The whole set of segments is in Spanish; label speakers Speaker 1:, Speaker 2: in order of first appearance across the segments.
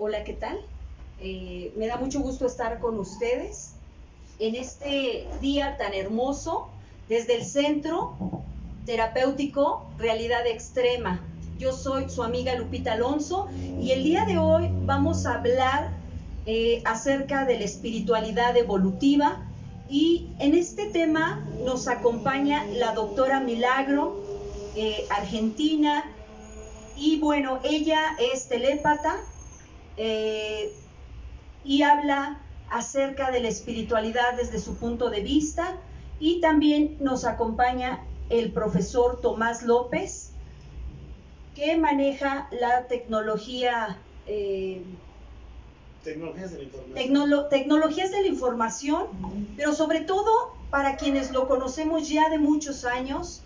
Speaker 1: Hola, ¿qué tal? Me da mucho gusto estar con ustedes en este día tan hermoso desde el Centro Terapéutico Realidad Extrema. Yo soy su amiga Lupita Alonso y el día de hoy vamos a hablar acerca de la espiritualidad evolutiva, y en este tema nos acompaña la doctora Milagro, argentina, y bueno, ella es telépata y habla acerca de la espiritualidad desde su punto de vista. Y también nos acompaña el profesor Tomás López, que maneja la tecnología, tecnologías de la información, pero sobre todo para quienes lo conocemos ya de muchos años.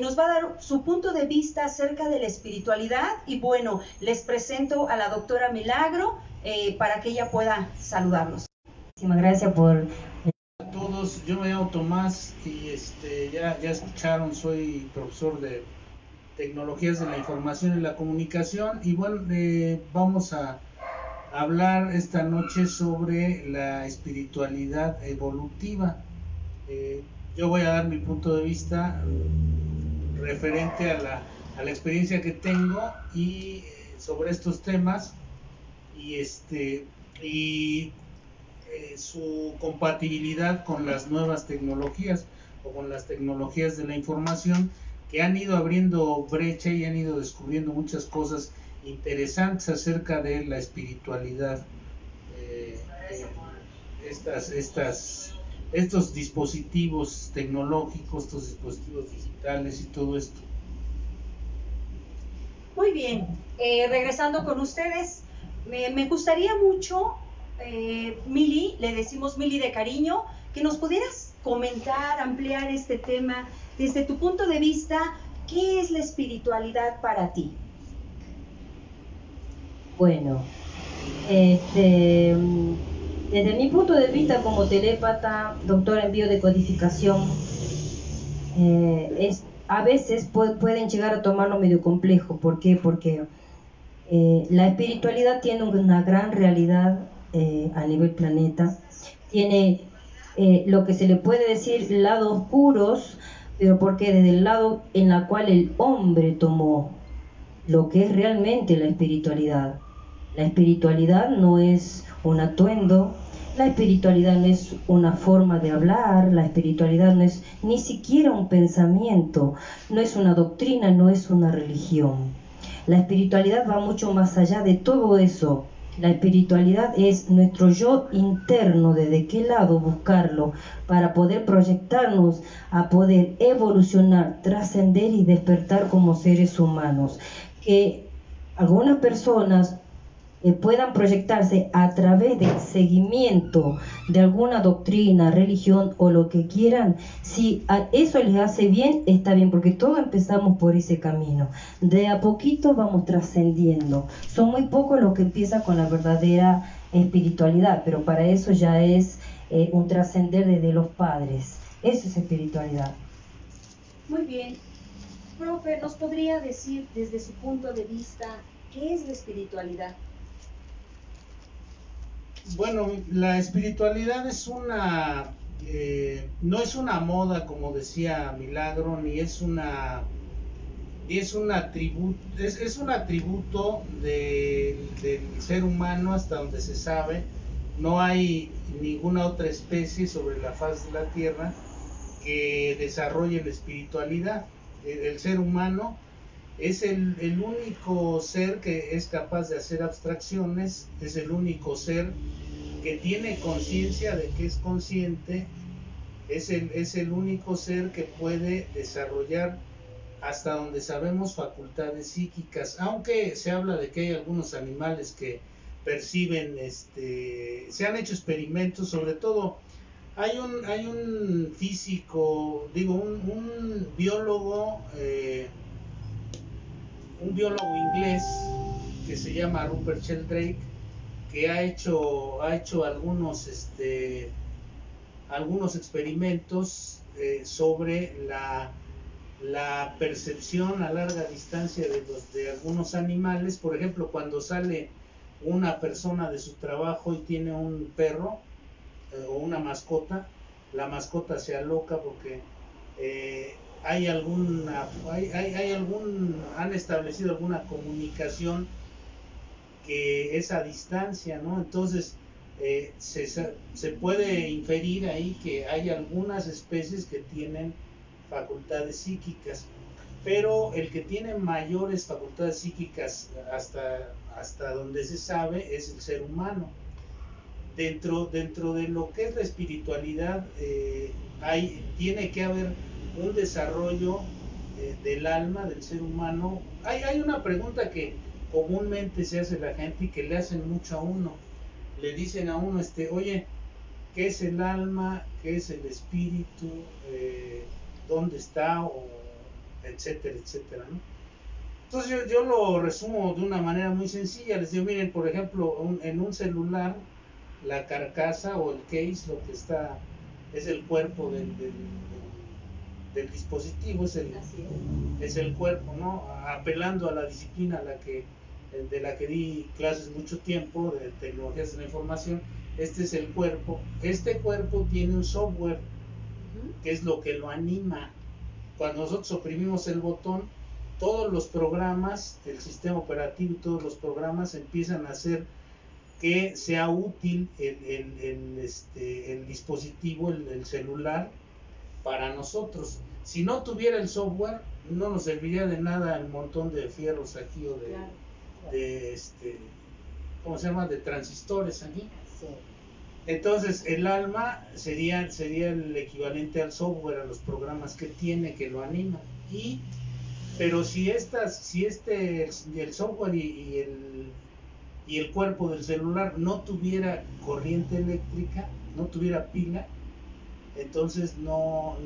Speaker 1: Nos va a dar su punto de vista acerca de la espiritualidad. Y bueno, les presento a la doctora Milagro para que ella pueda saludarnos.
Speaker 2: Muchísimas gracias por...
Speaker 3: A todos, yo me llamo Tomás y ya escucharon, soy profesor de tecnologías de la información y la comunicación, y bueno, vamos a hablar esta noche sobre la espiritualidad evolutiva. Yo voy a dar mi punto de vista referente a la experiencia que tengo y sobre estos temas, y su compatibilidad con las nuevas tecnologías o con las tecnologías de la información, que han ido abriendo brecha y han ido descubriendo muchas cosas interesantes acerca de la espiritualidad. Estos dispositivos tecnológicos, estos dispositivos digitales y todo esto.
Speaker 1: Muy bien, regresando con ustedes, me gustaría mucho, Mili, le decimos Mili de cariño, que nos pudieras comentar, ampliar este tema desde tu punto de vista. ¿Qué es la espiritualidad para ti?
Speaker 2: Bueno, desde mi punto de vista como telépata, doctora en biodecodificación, a veces pueden llegar a tomarlo medio complejo. ¿Por qué? Porque la espiritualidad tiene una gran realidad a nivel planeta. Tiene lo que se le puede decir lados oscuros, pero porque desde el lado en la cual el hombre tomó lo que es realmente la espiritualidad. La espiritualidad no es un atuendo, la espiritualidad no es una forma de hablar, la espiritualidad no es ni siquiera un pensamiento, no es una doctrina, no es una religión. La espiritualidad va mucho más allá de todo eso. La espiritualidad es nuestro yo interno, desde qué lado buscarlo para poder proyectarnos a poder evolucionar, trascender y despertar como seres humanos. Que algunas personas puedan proyectarse a través del seguimiento de alguna doctrina, religión o lo que quieran. Si a eso les hace bien, está bien, porque todos empezamos por ese camino. De a poquito vamos trascendiendo. Son muy pocos los que empiezan con la verdadera espiritualidad, pero para eso ya es un trascender desde los padres. Eso es espiritualidad.
Speaker 1: Muy bien. Profe, ¿nos podría decir desde su punto de vista qué es la espiritualidad?
Speaker 3: Bueno, la espiritualidad es no es una moda, como decía Milagro, ni es un atributo del ser humano hasta donde se sabe. No hay ninguna otra especie sobre la faz de la Tierra que desarrolle la espiritualidad. El ser humano es el único ser que es capaz de hacer abstracciones, es el único ser que tiene conciencia de que es consciente, es el único ser que puede desarrollar, hasta donde sabemos, facultades psíquicas, aunque se habla de que hay algunos animales que perciben, se han hecho experimentos, sobre todo hay un físico, un biólogo, inglés que se llama Rupert Sheldrake, que ha hecho algunos experimentos sobre la percepción a larga distancia de algunos animales. Por ejemplo, cuando sale una persona de su trabajo y tiene un perro o una mascota, la mascota se aloca porque han establecido alguna comunicación que es a distancia, ¿no? Entonces se puede inferir ahí que hay algunas especies que tienen facultades psíquicas, pero el que tiene mayores facultades psíquicas hasta donde se sabe es el ser humano. Dentro de lo que es la espiritualidad tiene que haber un desarrollo del alma del ser humano. Hay una pregunta que comúnmente se hace la gente y que le hacen mucho a uno. Le dicen a uno, oye, ¿qué es el alma? ¿Qué es el espíritu? ¿Dónde está? Etcétera, etcétera, ¿no? Entonces yo lo resumo de una manera muy sencilla. Les digo, miren, por ejemplo, en un celular, la carcasa o el case, lo que está, es el cuerpo del dispositivo, es el cuerpo, ¿no? Apelando a la disciplina de la que di clases mucho tiempo, de tecnologías de la información, este es el cuerpo. Este cuerpo tiene un software, que es lo que lo anima. Cuando nosotros oprimimos el botón, todos los programas, el sistema operativo y todos los programas empiezan a hacer que sea útil el dispositivo, el celular, para nosotros. Si no tuviera el software, no nos serviría de nada el montón de fierros aquí o ¿cómo se llama? De transistores aquí. Sí. Entonces el alma sería el equivalente al software, a los programas que tiene, que lo animan. Pero si el software y el cuerpo del celular no tuviera corriente eléctrica, no tuviera pila, entonces no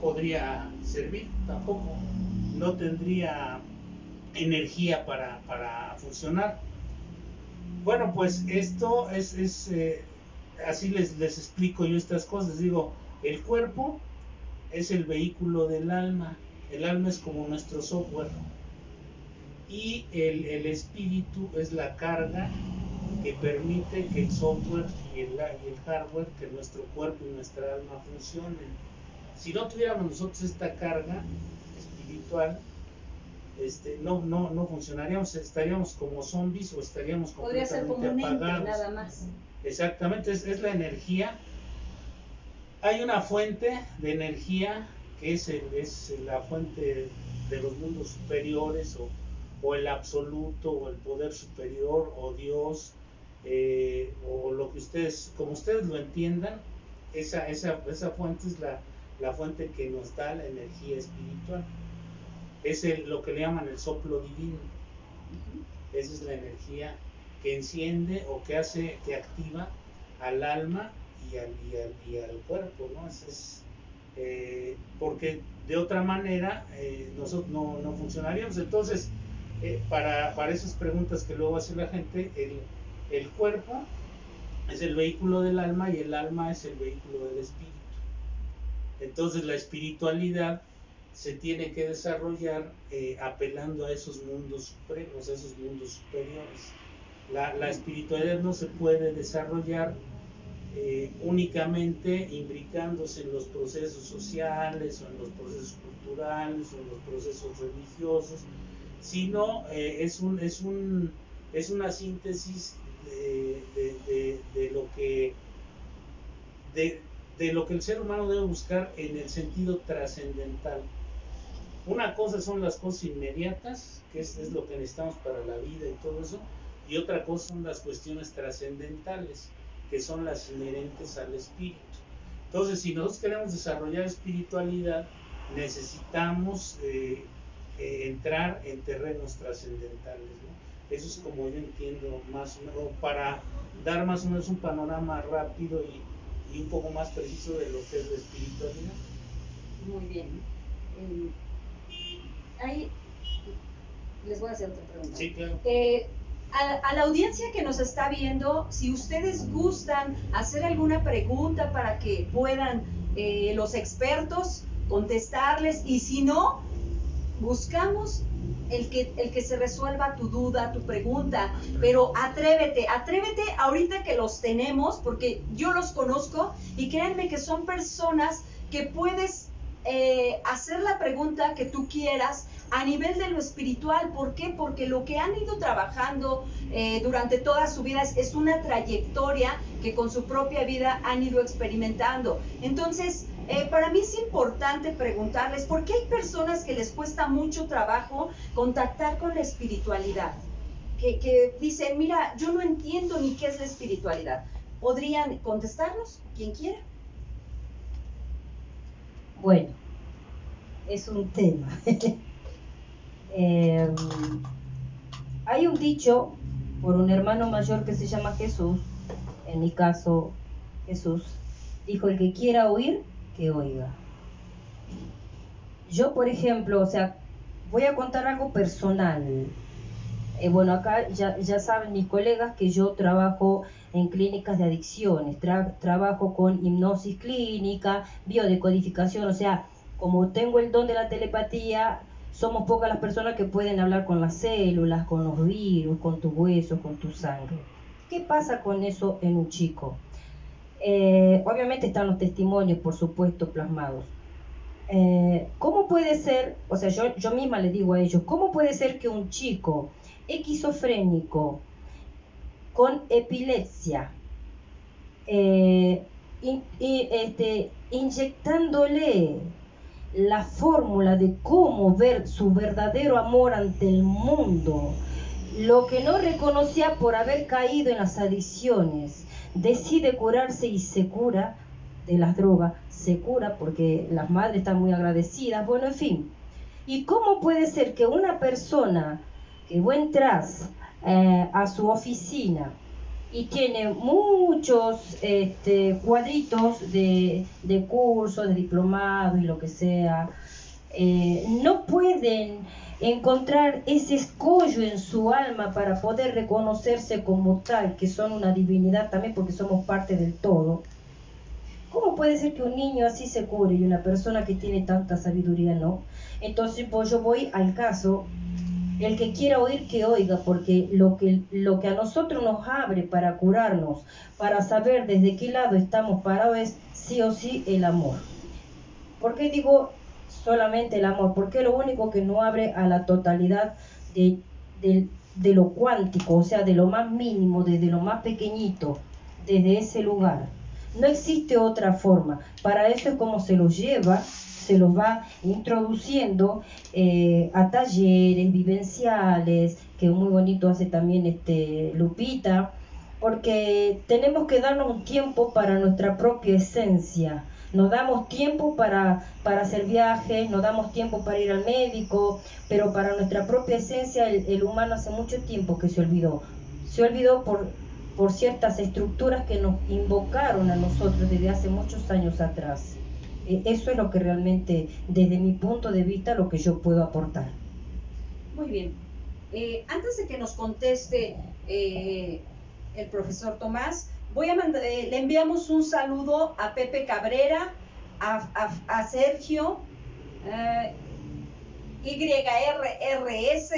Speaker 3: podría servir tampoco, no tendría energía para funcionar. Bueno, pues esto es así les explico yo estas cosas. Digo, el cuerpo es el vehículo del alma, el alma es como nuestro software, y el espíritu es la carga que permite que el software y el hardware, que nuestro cuerpo y nuestra alma funcionen. Si no tuviéramos nosotros esta carga espiritual, no funcionaríamos, estaríamos como zombies o estaríamos completamente apagados. Podría ser como un ente, nada más. Exactamente, es la energía. Hay una fuente de energía que es la fuente de los mundos superiores, o el absoluto, o el poder superior, o Dios, o lo que como ustedes lo entiendan. Esa fuente es la fuente que nos da la energía espiritual. Es lo que le llaman el soplo divino. Esa es la energía que enciende o que activa al alma y al cuerpo, ¿no? Porque de otra manera nosotros no funcionaríamos. Entonces, para esas preguntas que luego hace la gente, el cuerpo es el vehículo del alma y el alma es el vehículo del espíritu. Entonces la espiritualidad se tiene que desarrollar apelando a esos mundos supremos, a esos mundos superiores. La espiritualidad no se puede desarrollar únicamente imbricándose en los procesos sociales, o en los procesos culturales, o en los procesos religiosos, sino es una síntesis de lo que el ser humano debe buscar en el sentido trascendental. Una cosa son las cosas inmediatas, que es lo que necesitamos para la vida y todo eso, y otra cosa son las cuestiones trascendentales, que son las inherentes al espíritu. Entonces, si nosotros queremos desarrollar espiritualidad, necesitamos entrar en terrenos trascendentales, ¿no? Eso es como yo entiendo más o menos, para dar más o menos un panorama rápido y un poco más preciso de lo que es la espiritualidad.
Speaker 1: Muy bien. Les voy a hacer otra pregunta.
Speaker 3: Sí, claro.
Speaker 1: A la audiencia que nos está viendo, si ustedes gustan hacer alguna pregunta para que puedan los expertos contestarles, y si no, buscamos el que se resuelva tu duda, tu pregunta, pero atrévete ahorita que los tenemos, porque yo los conozco y créanme que son personas que puedes hacer la pregunta que tú quieras a nivel de lo espiritual. ¿Por qué? Porque lo que han ido trabajando durante toda su vida es una trayectoria que con su propia vida han ido experimentando. Entonces, para mí es importante preguntarles, ¿por qué hay personas que les cuesta mucho trabajo contactar con la espiritualidad? Que dicen, mira, yo no entiendo ni qué es la espiritualidad. ¿Podrían contestarnos? ¿Quién quiera?
Speaker 2: Bueno, es un tema. Hay un dicho por un hermano mayor que se llama Jesús, en mi caso Jesús, dijo: el que quiera oír, que oiga. Yo, por ejemplo, o sea, voy a contar algo personal. Bueno, acá ya saben mis colegas que yo trabajo en clínicas de adicciones, trabajo con hipnosis clínica, biodecodificación, o sea, como tengo el don de la telepatía, somos pocas las personas que pueden hablar con las células, con los virus, con tus huesos, con tu sangre. ¿Qué pasa con eso en un chico? Obviamente están los testimonios, por supuesto, plasmados. ¿Cómo puede ser, o sea, yo misma les digo a ellos, ¿cómo puede ser que un chico esquizofrénico con epilepsia, inyectándole la fórmula de cómo ver su verdadero amor ante el mundo, lo que no reconocía por haber caído en las adicciones, decide curarse y se cura de las drogas, se cura porque las madres están muy agradecidas, bueno, en fin? ¿Y cómo puede ser que una persona que vos entras a su oficina y tiene muchos cuadritos de cursos, de diplomados y lo que sea, no pueden encontrar ese escollo en su alma para poder reconocerse como tal, que son una divinidad también porque somos parte del todo? ¿Cómo puede ser que un niño así se cure y una persona que tiene tanta sabiduría no? Entonces, pues yo voy al caso. El que quiera oír, que oiga, porque lo que a nosotros nos abre para curarnos, para saber desde qué lado estamos parados, es sí o sí el amor. ¿Por qué digo solamente el amor? Porque es lo único que nos abre a la totalidad de lo cuántico, o sea, de lo más mínimo, desde lo más pequeñito, desde ese lugar. No existe otra forma. Para eso es como se los lleva, se los va introduciendo a talleres vivenciales, que muy bonito hace también Lupita, porque tenemos que darnos un tiempo para nuestra propia esencia. Nos damos tiempo para hacer viajes, nos damos tiempo para ir al médico, pero para nuestra propia esencia el humano hace mucho tiempo que se olvidó por ciertas estructuras que nos invocaron a nosotros desde hace muchos años atrás. Eso es lo que realmente, desde mi punto de vista, lo que yo puedo aportar.
Speaker 1: Muy bien. Antes de que nos conteste el profesor Tomás, le enviamos un saludo a Pepe Cabrera, a Sergio, YRRS,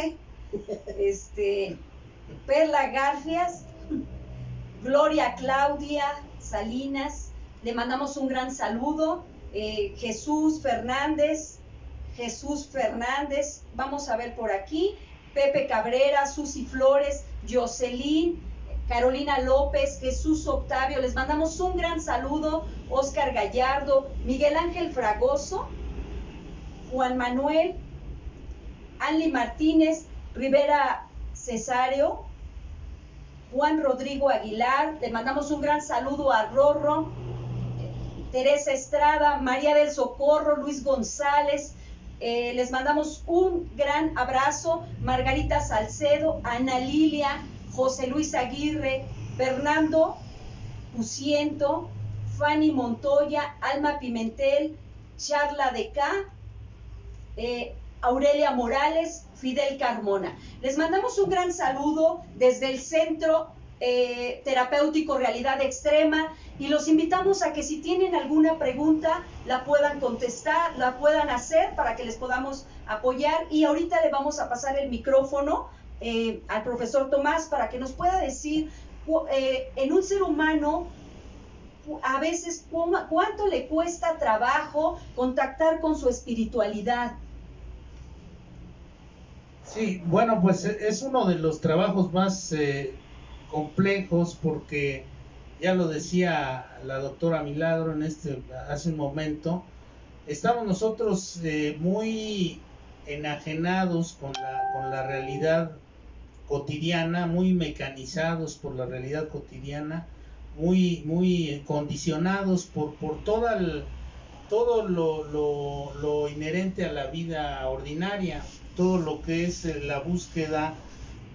Speaker 1: Perla Garfias, Gloria Claudia Salinas, le mandamos un gran saludo. Jesús Fernández, vamos a ver por aquí, Pepe Cabrera, Susi Flores, Jocelyn, Carolina López, Jesús Octavio, les mandamos un gran saludo, Oscar Gallardo, Miguel Ángel Fragoso, Juan Manuel, Anli Martínez, Rivera Cesario, Juan Rodrigo Aguilar, le mandamos un gran saludo a Rorro, Teresa Estrada, María del Socorro, Luis González, les mandamos un gran abrazo, Margarita Salcedo, Ana Lilia, José Luis Aguirre, Fernando Puciento, Fanny Montoya, Alma Pimentel, Charla de K, Aurelia Morales, Fidel Carmona. Les mandamos un gran saludo desde el Centro terapéutico Realidad Extrema, y los invitamos a que si tienen alguna pregunta la puedan contestar, la puedan hacer para que les podamos apoyar. Y ahorita le vamos a pasar el micrófono al profesor Tomás para que nos pueda decir en un ser humano a veces cuánto le cuesta trabajo contactar con su espiritualidad.
Speaker 3: Sí, bueno, pues es uno de los trabajos más complejos, porque ya lo decía la doctora Milagro hace un momento, estamos nosotros muy enajenados con la realidad cotidiana, muy mecanizados por la realidad cotidiana, muy condicionados por todo lo inherente a la vida ordinaria, todo lo que es la búsqueda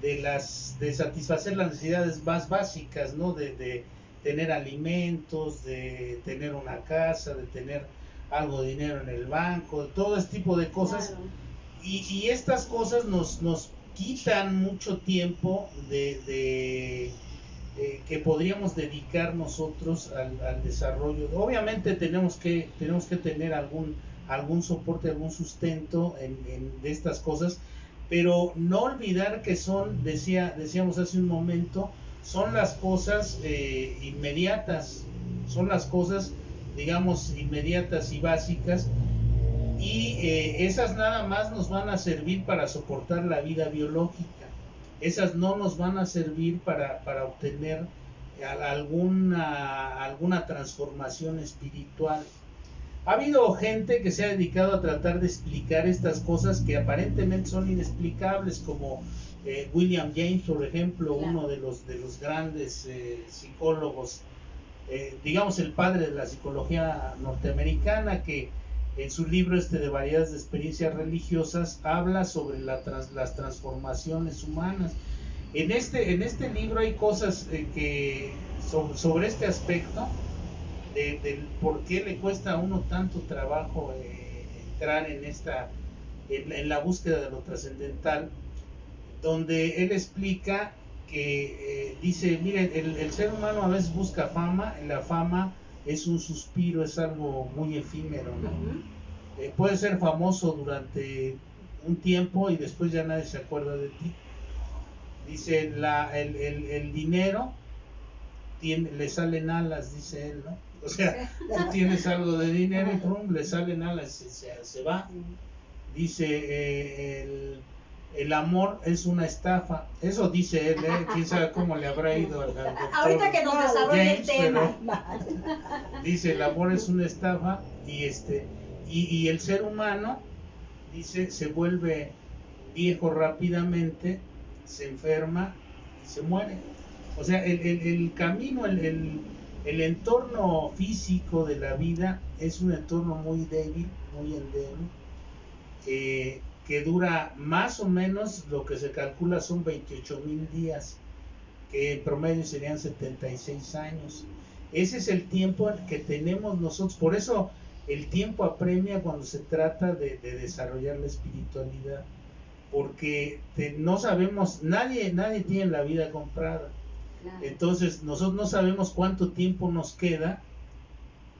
Speaker 3: de satisfacer las necesidades más básicas, ¿no? De tener alimentos, de tener una casa, de tener algo de dinero en el banco, todo este tipo de cosas.
Speaker 1: Claro.
Speaker 3: Y estas cosas nos quitan mucho tiempo que podríamos dedicar nosotros al desarrollo. Obviamente tenemos que tener algún soporte, algún sustento de estas cosas, pero no olvidar que decíamos hace un momento, son las cosas inmediatas, son las cosas, digamos, inmediatas y básicas, y esas nada más nos van a servir para soportar la vida biológica. Esas no nos van a servir para obtener alguna transformación espiritual. Ha habido gente que se ha dedicado a tratar de explicar estas cosas que aparentemente son inexplicables, como William James, por ejemplo,
Speaker 1: claro,
Speaker 3: uno de los grandes psicólogos, digamos el padre de la psicología norteamericana, que en su libro de variedades de experiencias religiosas habla sobre las transformaciones humanas. En este libro hay cosas sobre este aspecto del por qué le cuesta a uno tanto trabajo entrar en la búsqueda de lo trascendental, donde él explica que dice, miren, el ser humano a veces busca fama, y la fama es un suspiro, es algo muy efímero, ¿no? Uh-huh. Puede ser famoso durante un tiempo y después ya nadie se acuerda de ti. Dice, el dinero le salen alas, dice él, ¿no? O sea, tú tienes algo de dinero y pum, le salen alas, se va. Dice, el amor es una estafa. Eso dice él, quién sabe cómo le habrá ido al doctor.
Speaker 1: Ahorita que nos desarrolle
Speaker 3: James,
Speaker 1: el tema.
Speaker 3: Dice, el amor es una estafa, y el ser humano, dice, se vuelve viejo rápidamente, se enferma y se muere. O sea, el camino, el entorno físico de la vida es un entorno muy débil, muy endeble, que dura más o menos, lo que se calcula son 28,000 días, que en promedio serían 76 años. Ese es el tiempo que tenemos nosotros. Por eso el tiempo apremia cuando se trata de desarrollar la espiritualidad, porque no sabemos, nadie tiene la vida comprada. Claro. Entonces nosotros no sabemos cuánto tiempo nos queda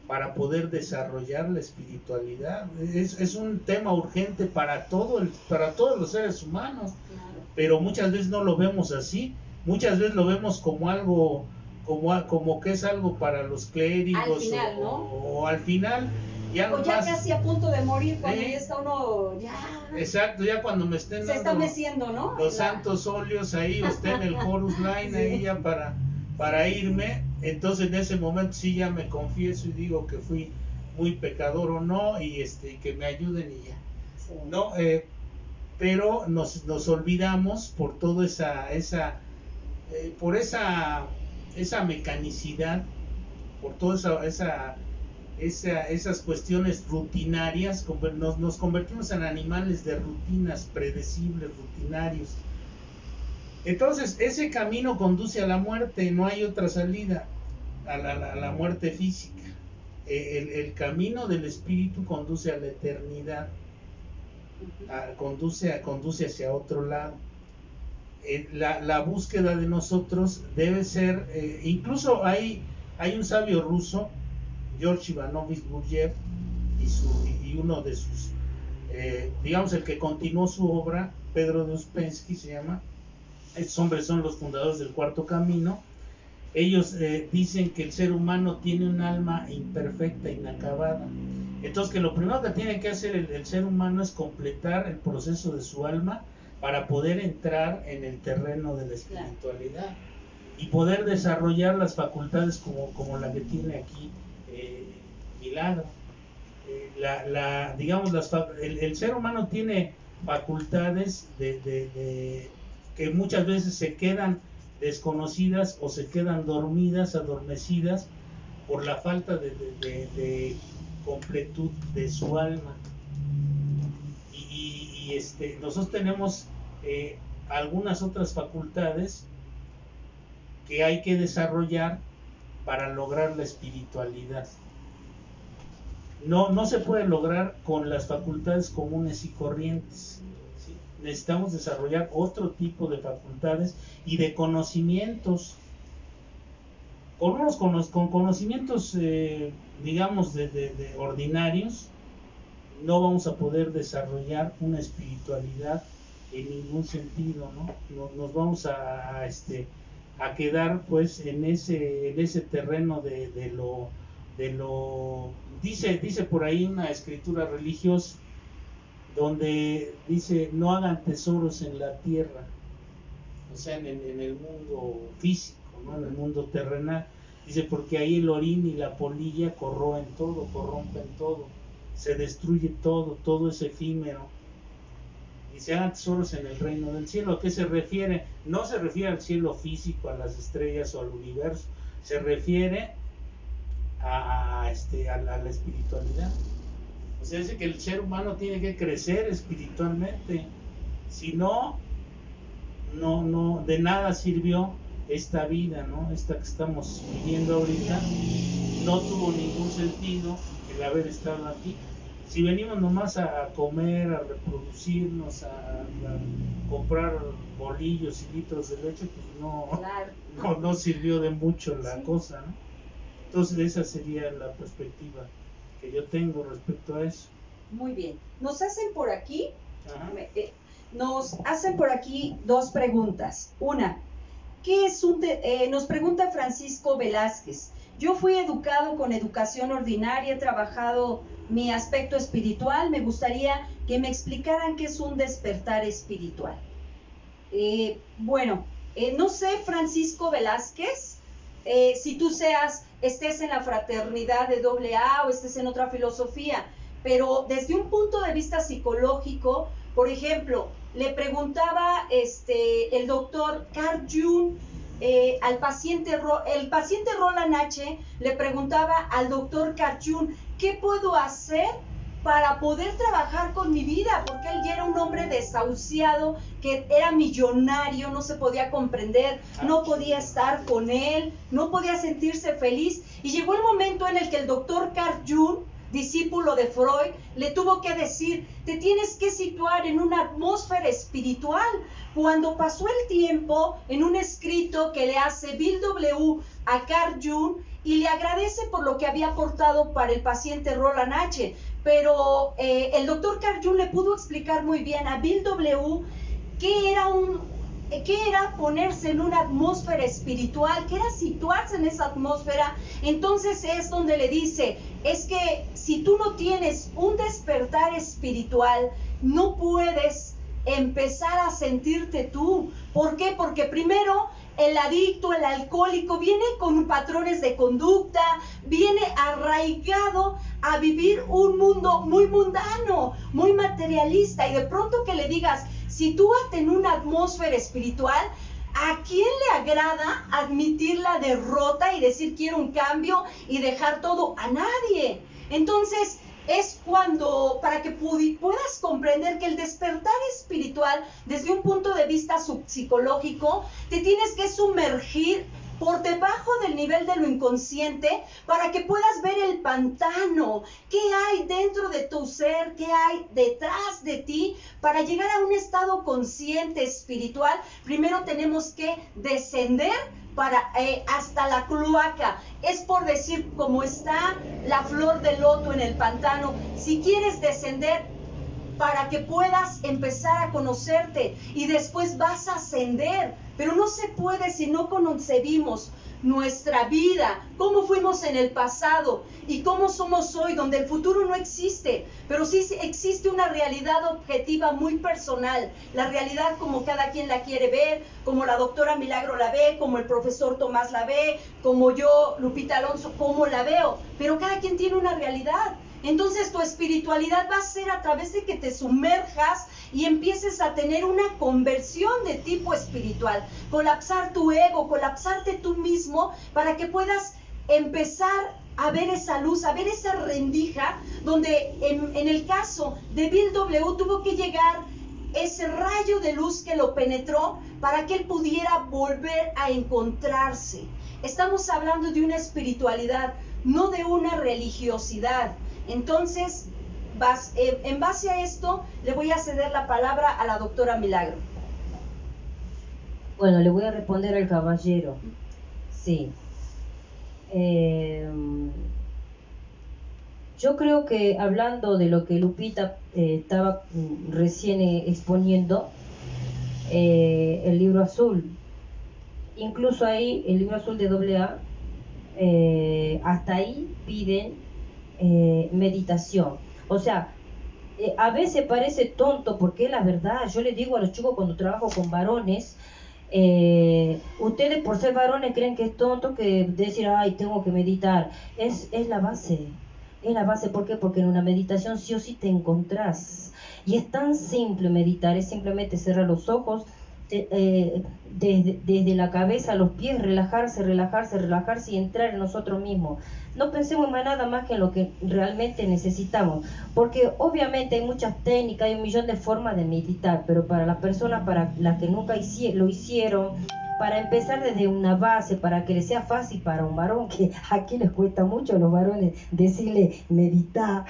Speaker 3: para poder desarrollar la espiritualidad. Es un tema urgente para todos los seres humanos. Claro. Pero muchas veces no lo vemos así. Muchas veces lo vemos como algo, como que es algo para los clérigos, al final, ¿no? O al final, ya
Speaker 1: o ya más, casi a punto de morir, cuando ya está uno, ya.
Speaker 3: Exacto, ya cuando me estén
Speaker 1: se está meciendo, ¿no?
Speaker 3: Los santos óleos ahí, o esté en el chorus line, sí, ahí ya para irme. Entonces en ese momento sí ya me confieso y digo que fui muy pecador o no, y que me ayuden y ya. Sí. No, pero nos olvidamos por toda por esa mecanicidad, por toda esas cuestiones rutinarias. Nos convertimos en animales de rutinas, predecibles, rutinarios. Entonces ese camino conduce a la muerte, no hay otra salida, a la muerte física. El camino del espíritu conduce a la eternidad, conduce hacia otro lado. la búsqueda de nosotros debe ser, incluso hay un sabio ruso, George Ivanovich Gurdjieff, y uno de sus, digamos, el que continuó su obra, Pedro de Uspensky se llama. Estos hombres son los fundadores del Cuarto Camino. Ellos dicen que el ser humano tiene un alma imperfecta, inacabada. Entonces, que lo primero que tiene que hacer el ser humano es completar el proceso de su alma para poder entrar en el terreno de la espiritualidad y poder desarrollar las facultades como la que tiene aquí Milagro. Digamos, el ser humano tiene facultades que muchas veces se quedan desconocidas o se quedan dormidas, adormecidas por la falta de completud de su alma. Y nosotros tenemos algunas otras facultades que hay que desarrollar para lograr la espiritualidad. No se puede lograr con las facultades comunes y corrientes, ¿sí? Necesitamos desarrollar otro tipo de facultades y de conocimientos. Con conocimientos, digamos, de ordinarios, no vamos a poder desarrollar una espiritualidad en ningún sentido, ¿no? Nos vamos a quedar pues en ese terreno de lo dice por ahí una escritura religiosa donde dice: no hagan tesoros en la tierra, o sea, en el mundo físico, ¿no? En el mundo terrenal. Dice, porque ahí el orín y la polilla corroen todo, corrompen todo, se destruye todo es efímero. Y se hagan tesoros en el reino del cielo. ¿A qué se refiere? No se refiere al cielo físico, a las estrellas o al universo, se refiere a la espiritualidad. O sea, dice que el ser humano tiene que crecer espiritualmente, si no de nada sirvió esta vida, ¿no? Esta que estamos viviendo ahorita, no tuvo ningún sentido el haber estado aquí. Si venimos nomás a comer, a reproducirnos, a comprar bolillos y litros de leche, pues no sirvió de mucho la cosa, ¿no? Entonces esa sería la perspectiva que yo tengo respecto a eso.
Speaker 1: Muy bien. Nos hacen por aquí dos preguntas. Una, ¿qué es nos pregunta Francisco Velázquez: yo fui educado con educación ordinaria, he trabajado mi aspecto espiritual, me gustaría que me explicaran qué es un despertar espiritual. No sé, Francisco Velázquez, si tú estés en la fraternidad de AA o estés en otra filosofía, pero desde un punto de vista psicológico, por ejemplo, le preguntaba el doctor Carl Jung, el paciente Roland H. le preguntaba al doctor Carl Jung: ¿qué puedo hacer para poder trabajar con mi vida? Porque él ya era un hombre desahuciado, que era millonario, no se podía comprender, no podía estar con él, no podía sentirse feliz. Y llegó el momento en el que el doctor Carl Jung, discípulo de Freud, le tuvo que decir: te tienes que situar en una atmósfera espiritual. Cuando pasó el tiempo, en un escrito que le hace Bill W. a Carl Jung, y le agradece por lo que había aportado para el paciente Roland H. Pero el doctor Carl Jung le pudo explicar muy bien a Bill W. qué era ponerse en una atmósfera espiritual, qué era situarse en esa atmósfera. Entonces es donde le dice: es que si tú no tienes un despertar espiritual, no puedes empezar a sentirte tú. ¿Por qué? Porque primero el adicto, el alcohólico, viene con patrones de conducta, viene arraigado a vivir un mundo muy mundano, muy materialista, y de pronto que le digas: sitúate en una atmósfera espiritual, ¿a quién le agrada admitir la derrota y decir quiero un cambio y dejar todo? A nadie. Entonces es cuando, para que puedas comprender que el despertar espiritual, desde un punto de vista psicológico, te tienes que sumergir por debajo del nivel de lo inconsciente para que puedas ver el pantano, qué hay dentro de tu ser, qué hay detrás de ti. Para llegar a un estado consciente espiritual, primero tenemos que descender hasta la cloaca. Es por decir, como está la flor de loto en el pantano, si quieres descender para que puedas empezar a conocerte y después vas a ascender, pero no se puede si no concebimos nuestra vida, cómo fuimos en el pasado y cómo somos hoy, donde el futuro no existe, pero sí existe una realidad objetiva muy personal, la realidad como cada quien la quiere ver, como la doctora Milagro la ve, como el profesor Tomás la ve, como yo, Lupita Alonso, como la veo, pero cada quien tiene una realidad. Entonces tu espiritualidad va a ser a través de que te sumerjas y empieces a tener una conversión de tipo espiritual, colapsar tu ego, colapsarte tú mismo para que puedas empezar a ver esa luz, a ver esa rendija, donde en el caso de Bill W. tuvo que llegar ese rayo de luz que lo penetró para que él pudiera volver a encontrarse. Estamos hablando de una espiritualidad, no de una religiosidad. Entonces, en base a esto, le voy a ceder la palabra a la doctora Milagro.
Speaker 2: Bueno, le voy a responder al caballero. Sí. Yo creo que hablando de lo que Lupita estaba recién exponiendo, el libro azul, incluso ahí, el libro azul de AA, hasta ahí piden meditación. O sea, a veces parece tonto, porque es la verdad. Yo les digo a los chicos cuando trabajo con varones, ustedes por ser varones creen que es tonto que decir, ay, tengo que meditar. Es la base. Es la base. ¿Por qué? Porque en una meditación sí o sí te encontrás. Y es tan simple meditar, es simplemente cerrar los ojos, desde la cabeza a los pies, relajarse y entrar en nosotros mismos. No pensemos en nada más que en lo que realmente necesitamos, porque obviamente hay muchas técnicas, hay un millón de formas de meditar, pero para las personas, para las que nunca lo hicieron, para empezar desde una base, para que les sea fácil para un varón, que aquí les cuesta mucho a los varones decirle meditar.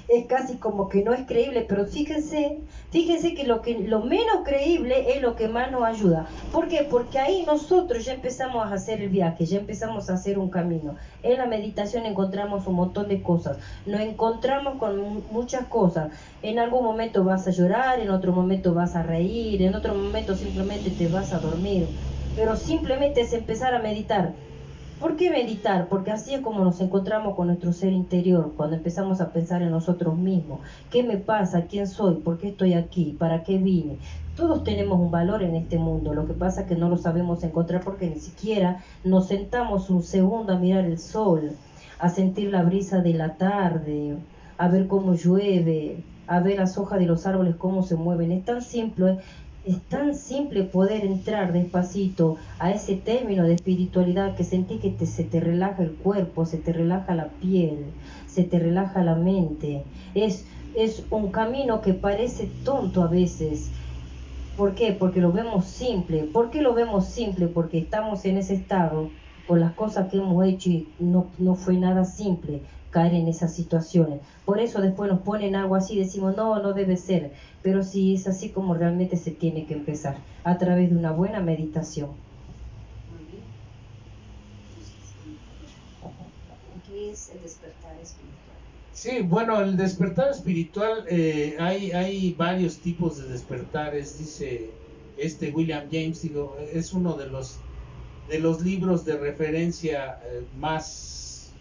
Speaker 2: Es casi como que no es creíble, pero fíjense que lo menos creíble es lo que más nos ayuda. ¿Por qué? Porque ahí nosotros ya empezamos a hacer el viaje, ya empezamos a hacer un camino. En la meditación encontramos un montón de cosas, nos encontramos con muchas cosas. En algún momento vas a llorar, en otro momento vas a reír, en otro momento simplemente te vas a dormir, pero simplemente es empezar a meditar. ¿Por qué meditar? Porque así es como nos encontramos con nuestro ser interior, cuando empezamos a pensar en nosotros mismos. ¿Qué me pasa? ¿Quién soy? ¿Por qué estoy aquí? ¿Para qué vine? Todos tenemos un valor en este mundo, lo que pasa es que no lo sabemos encontrar porque ni siquiera nos sentamos un segundo a mirar el sol, a sentir la brisa de la tarde, a ver cómo llueve, a ver las hojas de los árboles cómo se mueven. Es tan simple poder entrar despacito a ese término de espiritualidad que sentí que se te relaja el cuerpo, se te relaja la piel, se te relaja la mente. Es un camino que parece tonto a veces. ¿Por qué? Porque lo vemos simple. ¿Por qué lo vemos simple? Porque estamos en ese estado por las cosas que hemos hecho y no fue nada simple caer en esas situaciones. Por eso después nos ponen algo así y decimos, no debe ser. Pero sí es así como realmente se tiene que empezar, a través de una buena meditación.
Speaker 1: ¿Qué es el despertar espiritual?
Speaker 3: Sí, bueno, el despertar espiritual, hay varios tipos de despertares, dice William James, es uno de los libros de referencia más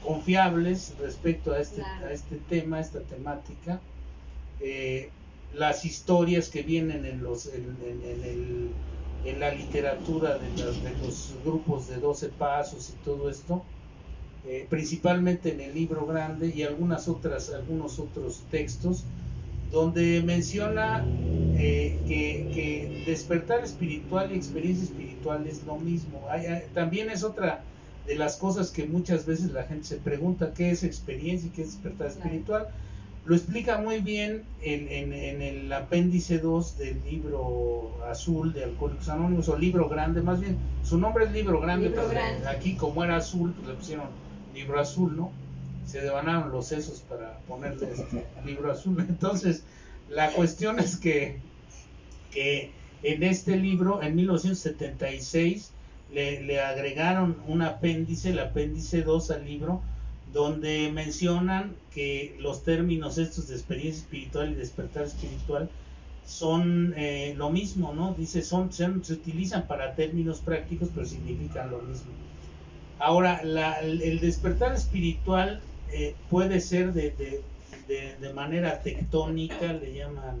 Speaker 3: confiables respecto a este tema, esta temática. Las historias que vienen en la literatura de los grupos de 12 pasos y todo esto, principalmente en el libro grande y algunos otros textos donde menciona que despertar espiritual y experiencia espiritual es lo mismo. También es otra de las cosas que muchas veces la gente se pregunta, ¿qué es experiencia y qué es despertar espiritual? lo explica muy bien en el apéndice 2 del libro azul de Alcohólicos Anónimos, o libro grande, más bien, su nombre es libro grande,
Speaker 1: Libro
Speaker 3: pero
Speaker 1: grande.
Speaker 3: aquí como era azul, pues le pusieron libro azul, ¿no? Se devanaron los sesos para ponerle libro azul. Entonces, la cuestión es que en este libro, en 1976, le agregaron un apéndice, el apéndice 2 al libro, donde mencionan que los términos estos de experiencia espiritual y despertar espiritual son lo mismo, ¿no? Dice, se utilizan para términos prácticos, pero significan lo mismo. Ahora, el despertar espiritual puede ser de manera tectónica, le llaman,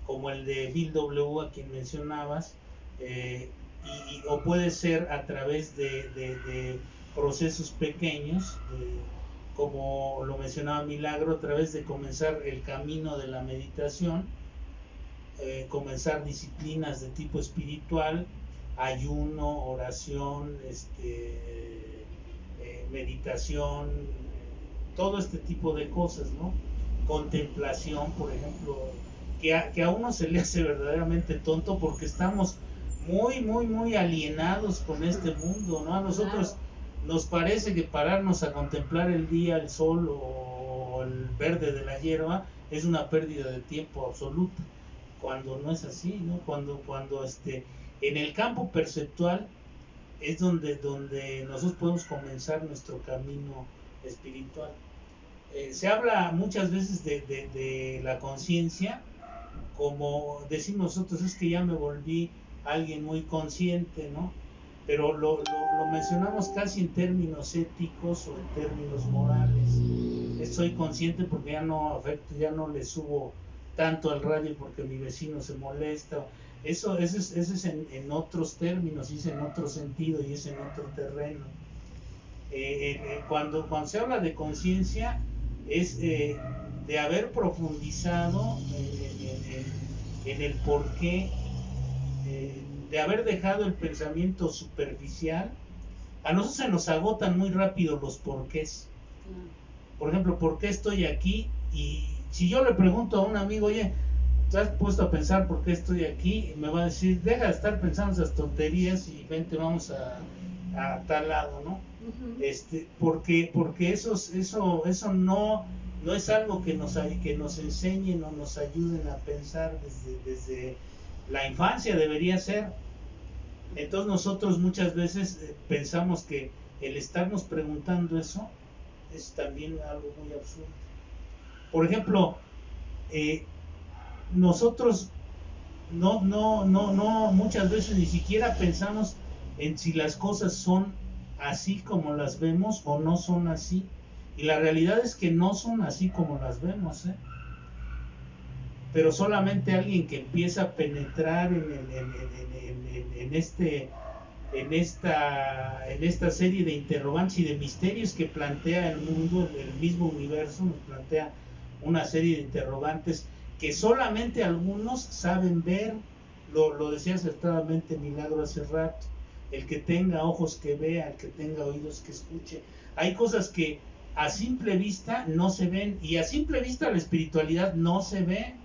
Speaker 3: como el de Bill W., a quien mencionabas, o puede ser a través de procesos pequeños, como lo mencionaba Milagro, a través de comenzar el camino de la meditación, comenzar disciplinas de tipo espiritual, ayuno, oración, meditación, todo este tipo de cosas, ¿no? Contemplación, por ejemplo, que a uno se le hace verdaderamente tonto porque estamos muy alienados con este mundo, ¿no? A nosotros nos parece que pararnos a contemplar el día, el sol o el verde de la hierba es una pérdida de tiempo absoluta, cuando no es así, ¿no? Cuando en el campo perceptual es donde nosotros podemos comenzar nuestro camino espiritual. Se habla muchas veces de la conciencia, como decimos nosotros, es que ya me volví alguien muy consciente, ¿no? Pero lo mencionamos casi en términos éticos o en términos morales. Soy consciente porque ya no afecto, ya no le subo tanto al radio porque mi vecino se molesta. Eso es en otros términos, y es en otro sentido y es en otro terreno. Cuando se habla de conciencia es de haber profundizado en el porqué, de haber dejado el pensamiento superficial. A nosotros se nos agotan muy rápido los porqués. Por ejemplo, ¿por qué estoy aquí? Y si yo le pregunto a un amigo, oye, ¿te has puesto a pensar por qué estoy aquí? Y me va a decir, deja de estar pensando esas tonterías y vente, vamos a tal lado, ¿no? Porque eso no es algo que nos enseñen o nos ayuden a pensar desde la infancia, debería ser. Entonces nosotros muchas veces pensamos que el estarnos preguntando eso es también algo muy absurdo. Por ejemplo, nosotros no muchas veces ni siquiera pensamos en si las cosas son así como las vemos o no son así, y la realidad es que no son así como las vemos, pero solamente alguien que empieza a penetrar en esta serie de interrogantes y de misterios que plantea el mundo, el mismo universo nos plantea una serie de interrogantes que solamente algunos saben ver. Lo decía acertadamente Milagro hace rato, el que tenga ojos que vea, el que tenga oídos que escuche. Hay cosas que a simple vista no se ven, y a simple vista la espiritualidad no se ve.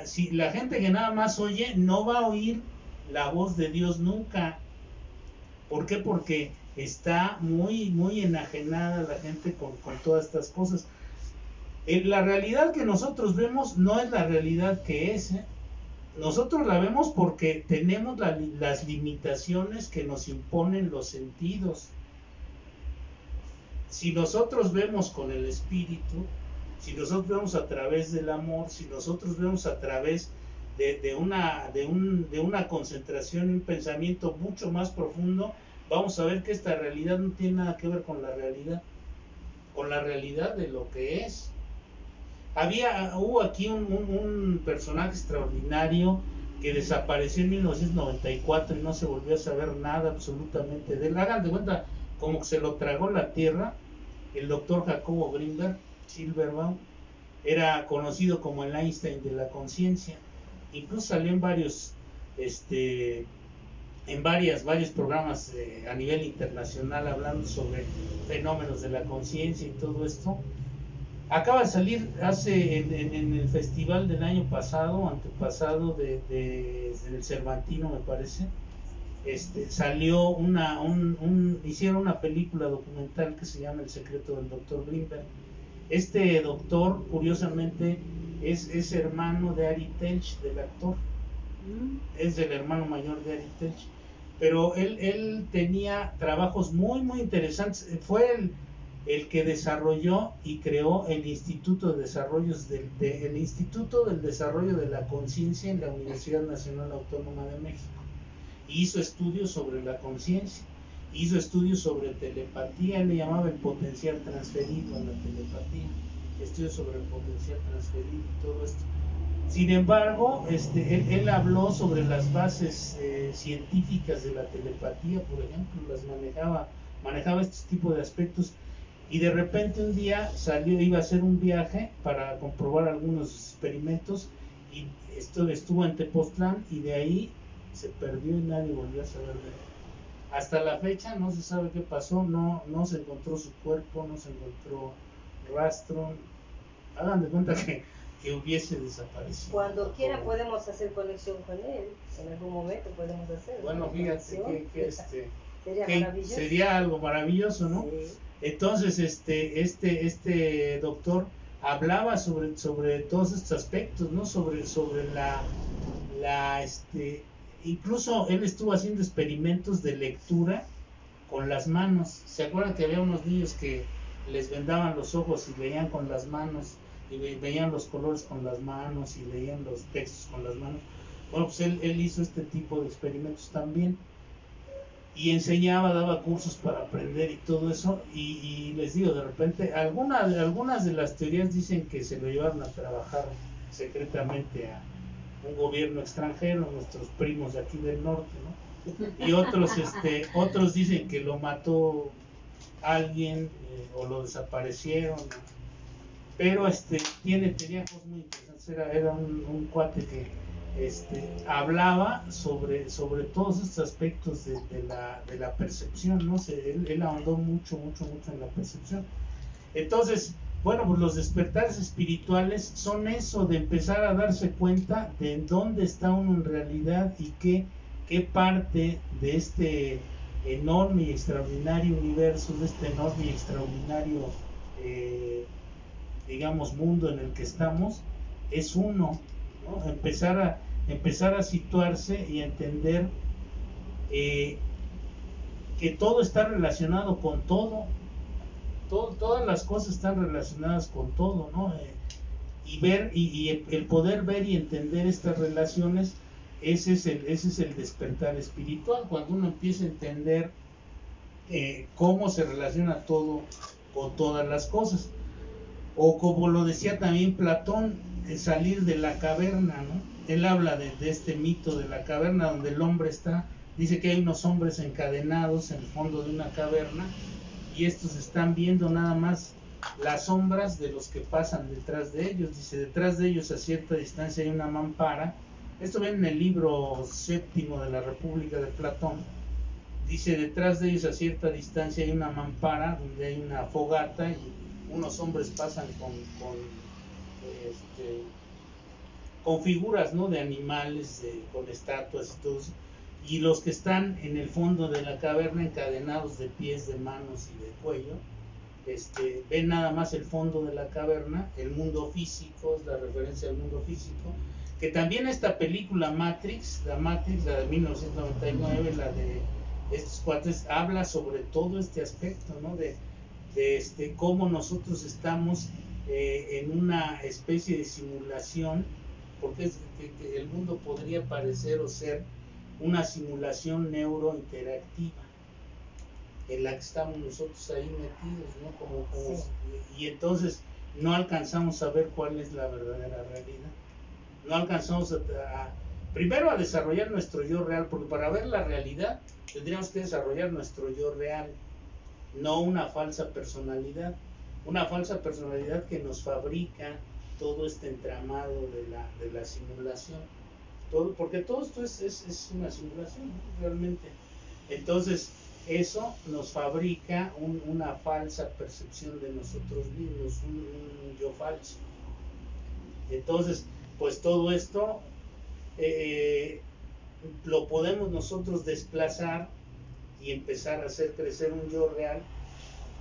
Speaker 3: Si la gente que nada más oye no va a oír la voz de Dios nunca. ¿Por qué? Porque está muy enajenada la gente con todas estas cosas. La realidad que nosotros vemos no es la realidad que es, Nosotros la vemos porque tenemos las limitaciones que nos imponen los sentidos. Si nosotros vemos con el espíritu, si nosotros vemos a través del amor, si nosotros vemos a través de una concentración y un pensamiento mucho más profundo, vamos a ver que esta realidad no tiene nada que ver con la realidad de lo que es. Hubo aquí un personaje extraordinario que desapareció en 1994 y no se volvió a saber nada absolutamente de él. Hagan de cuenta como que se lo tragó la tierra. El doctor Jacobo Grinberg, Silverbaum, era conocido como el Einstein de la conciencia. Incluso salió en varios programas a nivel internacional hablando sobre fenómenos de la conciencia y todo esto. Acaba de salir en el festival del año pasado, antepasado del Cervantino, me parece. Salió hicieron una película documental que se llama El secreto del doctor Grimberg. Este doctor, curiosamente, es hermano de Ari Telch, del actor. Es el hermano mayor de Ari Telch. Pero él tenía trabajos muy, muy interesantes. Fue el que desarrolló y creó el Instituto de el Instituto del Desarrollo de la Conciencia en la Universidad Nacional Autónoma de México. Hizo estudios sobre la conciencia, hizo estudios sobre telepatía, él le llamaba el potencial transferido a la telepatía, estudios sobre el potencial transferido y todo esto. Sin embargo, él habló sobre las bases científicas de la telepatía, por ejemplo, manejaba este tipo de aspectos, y de repente un día iba a hacer un viaje para comprobar algunos experimentos, y estuvo en Tepoztlán, y de ahí se perdió y nadie volvió a saber de él. Hasta la fecha no se sabe qué pasó, no se encontró su cuerpo, no se encontró rastro. Hagan de cuenta que hubiese desaparecido.
Speaker 2: Cuando quiera podemos hacer conexión con él, en algún momento podemos hacer.
Speaker 3: Bueno, fíjate que
Speaker 2: sería maravilloso.
Speaker 3: Sería algo maravilloso, ¿no? Sí. Entonces, este doctor hablaba sobre todos estos aspectos, ¿no? Sobre incluso él estuvo haciendo experimentos de lectura con las manos. ¿Se acuerdan que había unos niños que les vendaban los ojos y leían con las manos, y veían los colores con las manos y leían los textos con las manos? Bueno, pues él hizo este tipo de experimentos también, y enseñaba, daba cursos para aprender y todo eso, y les digo, de repente algunas de las teorías dicen que se lo llevaron a trabajar secretamente a un gobierno extranjero, nuestros primos de aquí del norte, ¿no? Y otros dicen que lo mató alguien, o lo desaparecieron, ¿no? Pero tenía cosas muy interesantes. Era un cuate que hablaba sobre todos estos aspectos de la percepción, ¿no? Él ahondó mucho en la percepción. Entonces, bueno, pues los despertares espirituales son eso, de empezar a darse cuenta de dónde está uno en realidad, y qué parte de este enorme y extraordinario universo, de este enorme y extraordinario digamos mundo en el que estamos, es uno, ¿no? Empezar a situarse y a entender que todo está relacionado con todo. Todas las cosas están relacionadas con todo, ¿no? Y el poder ver y entender estas relaciones, ese es el despertar espiritual, cuando uno empieza a entender cómo se relaciona todo con todas las cosas. O como lo decía también Platón, salir de la caverna, ¿no? Él habla de este mito de la caverna, donde el hombre dice que hay unos hombres encadenados en el fondo de una caverna, y estos están viendo nada más las sombras de los que pasan detrás de ellos. Dice, detrás de ellos a cierta distancia hay una mampara. Esto ven en el libro séptimo de la República de Platón. Dice, detrás de ellos a cierta distancia hay una mampara donde hay una fogata, y unos hombres pasan con figuras, ¿no? De animales, con estatuas y todo eso. Y los que están en el fondo de la caverna, encadenados de pies, de manos y de cuello, ven nada más el fondo de la caverna, el mundo físico, es la referencia al mundo físico, que también esta película Matrix, la de 1999, la de estos cuates, habla sobre todo este aspecto, ¿no? De cómo nosotros estamos en una especie de simulación, porque que el mundo podría parecer o ser una simulación neurointeractiva en la que estamos nosotros ahí metidos, ¿no? Sí. Y entonces no alcanzamos a ver cuál es la verdadera realidad. No alcanzamos primero a desarrollar nuestro yo real, porque para ver la realidad tendríamos que desarrollar nuestro yo real, no una falsa personalidad que nos fabrica todo este entramado de la simulación. Porque todo esto es una simulación, ¿no? Realmente. Entonces, eso nos fabrica una falsa percepción de nosotros mismos, un yo falso. Entonces, pues todo esto lo podemos nosotros desplazar y empezar a hacer crecer un yo real,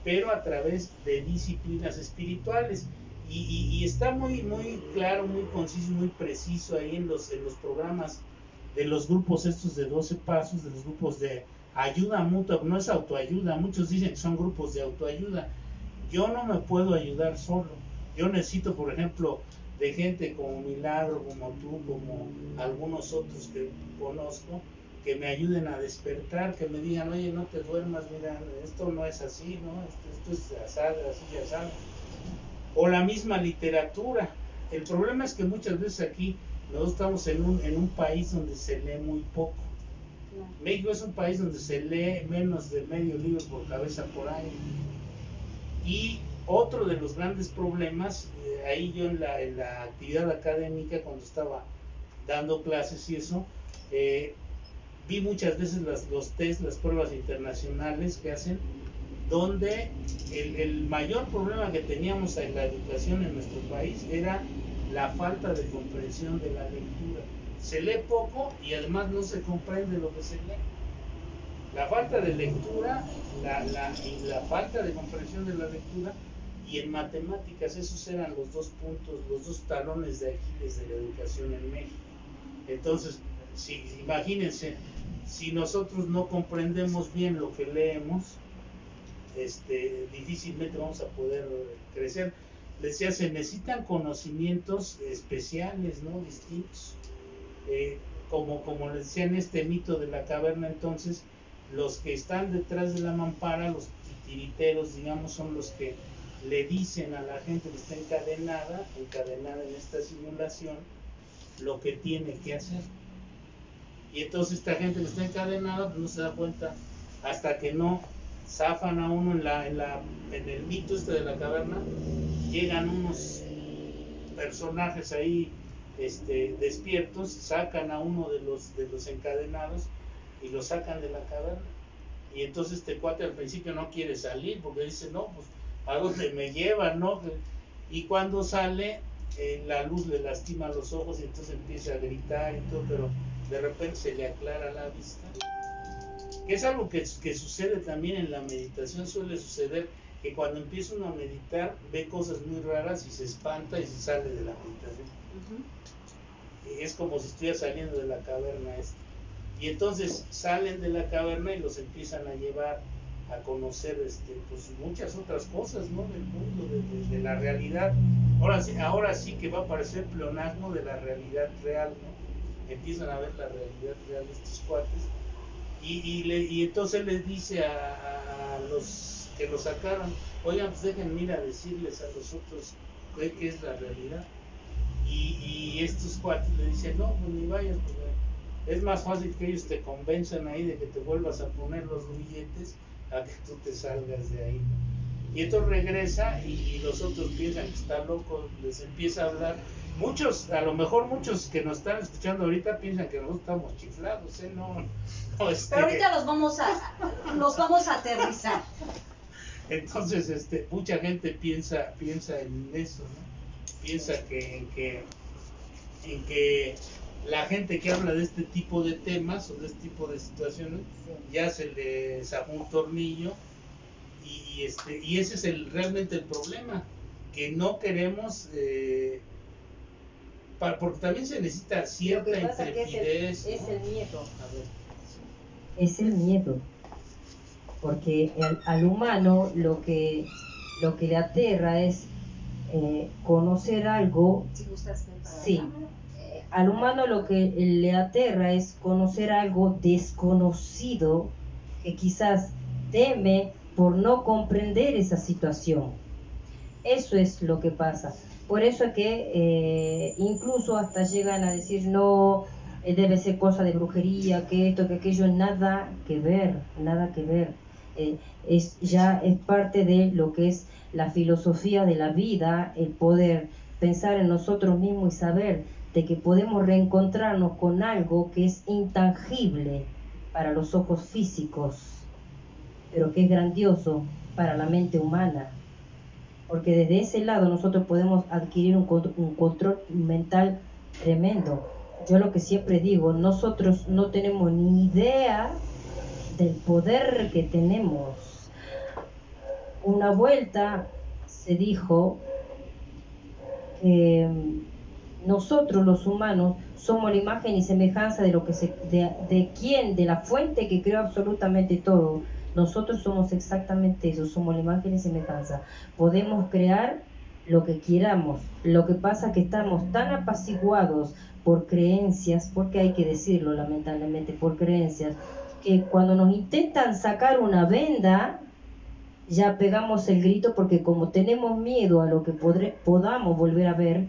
Speaker 3: pero a través de disciplinas espirituales. Y está muy claro, muy conciso, muy preciso ahí en los programas de los grupos estos de 12 pasos, de los grupos de ayuda mutua. No es autoayuda, muchos dicen que son grupos de autoayuda. Yo no me puedo ayudar solo. Yo necesito, por ejemplo, de gente como Milagro, como tú, como algunos otros que conozco, que me ayuden a despertar, que me digan, oye, no te duermas, mira, esto no es así, ¿no? Esto es asado, así, asado. O la misma literatura. El problema es que muchas veces aquí nosotros estamos en un país donde se lee muy poco. México es un país donde se lee menos de medio libro por cabeza por año. Y otro de los grandes problemas, ahí yo en la actividad académica, cuando estaba dando clases y eso, vi muchas veces los test, las pruebas internacionales que hacen, donde el mayor problema que teníamos en la educación en nuestro país era la falta de comprensión de la lectura. Se lee poco y además no se comprende lo que se lee. La falta de lectura, la falta de comprensión de la lectura, y en matemáticas, esos eran los dos puntos, los dos talones de Aquiles de la educación en México. Entonces, imagínense, si nosotros no comprendemos bien lo que leemos, difícilmente vamos a poder crecer. Les decía, se necesitan conocimientos especiales, ¿no? Distintos. Como les decía en este mito de la caverna, entonces, los que están detrás de la mampara, los titiriteros, digamos, son los que le dicen a la gente que está encadenada en esta simulación, lo que tiene que hacer. Y entonces esta gente que está encadenada pues no se da cuenta hasta que no zafan a uno en el mito de la caverna. Llegan unos personajes ahí despiertos, sacan a uno de los encadenados y lo sacan de la caverna. Y entonces este cuate al principio no quiere salir porque dice, no, pues ¿a dónde me llevan, no? Y cuando sale, la luz le lastima los ojos y entonces empieza a gritar y todo, pero de repente se le aclara la vista. Que es algo que sucede también en la meditación. Suele suceder que cuando empieza uno a meditar ve cosas muy raras y se espanta y se sale de la meditación. Es como si estuviera saliendo de la caverna y entonces salen de la caverna y los empiezan a llevar a conocer pues muchas otras cosas, ¿no? Del mundo, de la realidad. Ahora sí que va a aparecer pleonasmo de la realidad real, ¿no? Empiezan a ver la realidad real de estos cuates y entonces les dice a los que lo sacaron, oigan, pues déjenme ir a decirles a los otros qué es la realidad. Y estos cuates le dicen, no, pues ni vayas, porque es más fácil que ellos te convenzan ahí de que te vuelvas a poner los billetes a que tú te salgas de ahí. Y entonces regresa y los otros piensan que está loco, les empieza a hablar. A lo mejor muchos que nos están escuchando ahorita piensan que nosotros estamos chiflados, no
Speaker 1: Pero ahorita los vamos a aterrizar.
Speaker 3: Entonces, mucha gente piensa en eso, ¿no? Piensa en que la gente que habla de este tipo de temas o de este tipo de situaciones ya se le zafó un tornillo y ese es realmente el problema, que no queremos, porque también se necesita cierta intrepidez.
Speaker 2: Es el miedo. Es el miedo, porque al humano lo que le aterra es conocer algo. Sí. Al humano lo que le aterra es conocer algo desconocido, que quizás teme por no comprender esa situación. Eso es lo que pasa. Por eso es que incluso hasta llegan a decir, no, debe ser cosa de brujería, que esto, que aquello, nada que ver. Es parte de lo que es la filosofía de la vida, el poder pensar en nosotros mismos y saber de que podemos reencontrarnos con algo que es intangible para los ojos físicos, pero que es grandioso para la mente humana, porque desde ese lado nosotros podemos adquirir un control mental tremendo. Yo lo que siempre digo, nosotros no tenemos ni idea del poder que tenemos. Una vuelta se dijo que nosotros los humanos somos la imagen y semejanza de lo que de quién, de la fuente que creó absolutamente todo. Nosotros somos exactamente eso, somos la imagen y semejanza. Podemos crear lo que queramos. Lo que pasa es que estamos tan apaciguados por creencias, porque hay que decirlo lamentablemente, por creencias, que cuando nos intentan sacar una venda, ya pegamos el grito, porque como tenemos miedo a lo que podamos volver a ver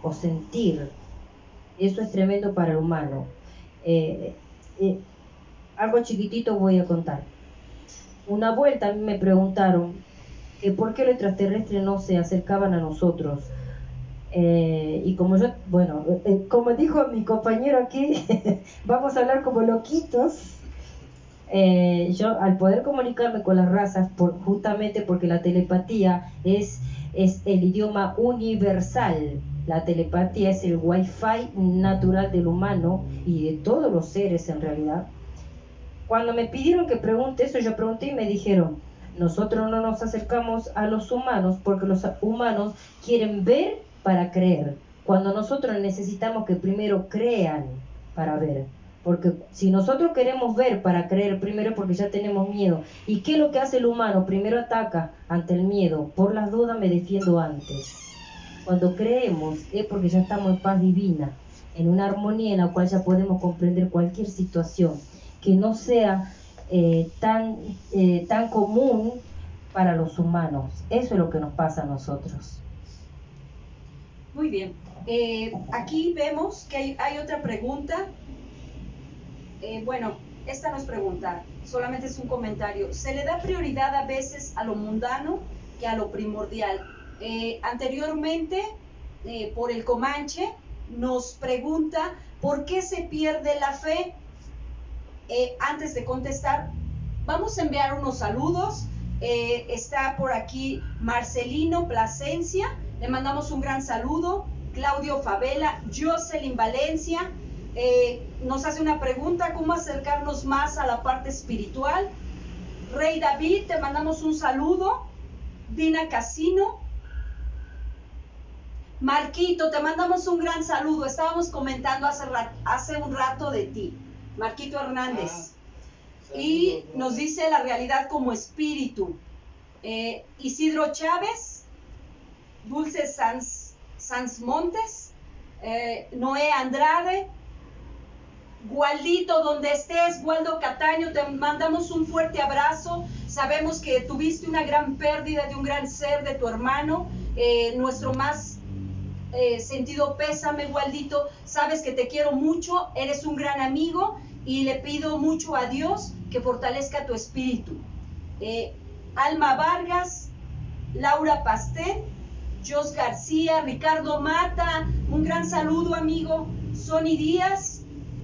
Speaker 2: o sentir, eso es tremendo para el humano. Algo chiquitito voy a contar. Una vuelta a mí me preguntaron que por qué los extraterrestres no se acercaban a nosotros. Y como yo, bueno, como dijo mi compañero aquí, vamos a hablar como loquitos. Yo al poder comunicarme con las razas, justamente porque la telepatía es el idioma universal. La telepatía es el wifi natural del humano y de todos los seres en realidad. Cuando me pidieron que pregunte eso, yo pregunté y me dijeron: nosotros no nos acercamos a los humanos porque los humanos quieren ver para creer, cuando nosotros necesitamos que primero crean para ver. Porque si nosotros queremos ver para creer, primero porque ya tenemos miedo. ¿Y qué es lo que hace el humano? Primero ataca ante el miedo. Por las dudas me defiendo antes. Cuando creemos es porque ya estamos en paz divina, en una armonía en la cual ya podemos comprender cualquier situación que no sea tan común para los humanos. Eso es lo que nos pasa a nosotros.
Speaker 1: Muy bien. Aquí vemos que hay otra pregunta. Bueno, esta no es pregunta, solamente es un comentario. Se le da prioridad a veces a lo mundano que a lo primordial. Anteriormente, por el Comanche, nos pregunta por qué se pierde la fe. Antes de contestar, vamos a enviar unos saludos. Está por aquí Marcelino Plasencia, le mandamos un gran saludo. Claudio Favela, Jocelyn Valencia, nos hace una pregunta: ¿cómo acercarnos más a la parte espiritual? Rey David, te mandamos un saludo. Dina Casino, Marquito, te mandamos un gran saludo. Estábamos comentando hace un rato de ti, Marquito Hernández. Y nos dice la realidad como espíritu. Isidro Chávez, Dulce Sanz Montes, Noé Andrade, Gualdito, donde estés, Waldo Cataño, te mandamos un fuerte abrazo. Sabemos que tuviste una gran pérdida de un gran ser, de tu hermano. Nuestro más sentido pésame, Waldito. Sabes que te quiero mucho, eres un gran amigo y le pido mucho a Dios que fortalezca tu espíritu. Alma Vargas, Laura Pastén, Jos García, Ricardo Mata, un gran saludo, amigo. Sony Díaz,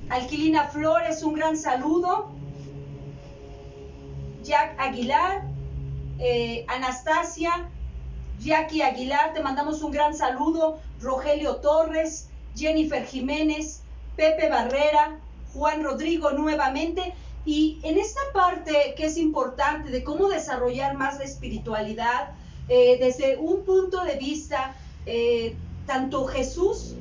Speaker 1: Alquilina Flores, un gran saludo. Jack Aguilar, Anastasia, Jackie Aguilar, te mandamos un gran saludo. Rogelio Torres, Jennifer Jiménez, Pepe Barrera, Juan Rodrigo nuevamente. Y en esta parte que es importante de cómo desarrollar más la espiritualidad, desde un punto de vista, tanto Jesús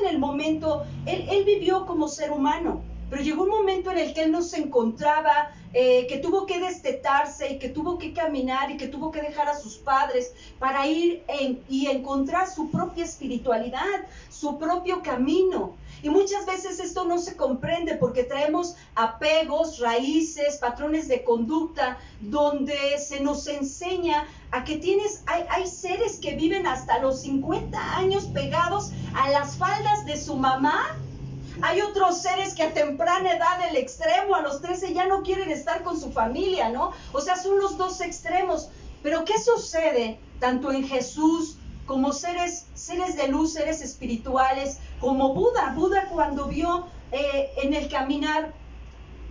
Speaker 1: en el momento, él vivió como ser humano, pero llegó un momento en el que él no se encontraba, que tuvo que destetarse y que tuvo que caminar y que tuvo que dejar a sus padres para ir y encontrar su propia espiritualidad, su propio camino. Y muchas veces esto no se comprende porque traemos apegos, raíces, patrones de conducta, donde se nos enseña a que hay seres que viven hasta los 50 años pegados a las faldas de su mamá. Hay otros seres que a temprana edad, del extremo, a los 13 ya no quieren estar con su familia, ¿no? O sea, son los dos extremos. Pero ¿qué sucede tanto en Jesús como seres de luz, seres espirituales, como Buda cuando vio en el caminar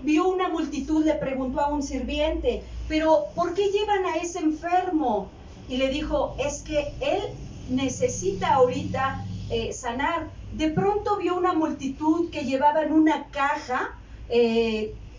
Speaker 1: vio una multitud, le preguntó a un sirviente, pero ¿por qué llevan a ese enfermo? Y le dijo, es que él necesita ahorita sanar. De pronto vio una multitud que llevaban una caja,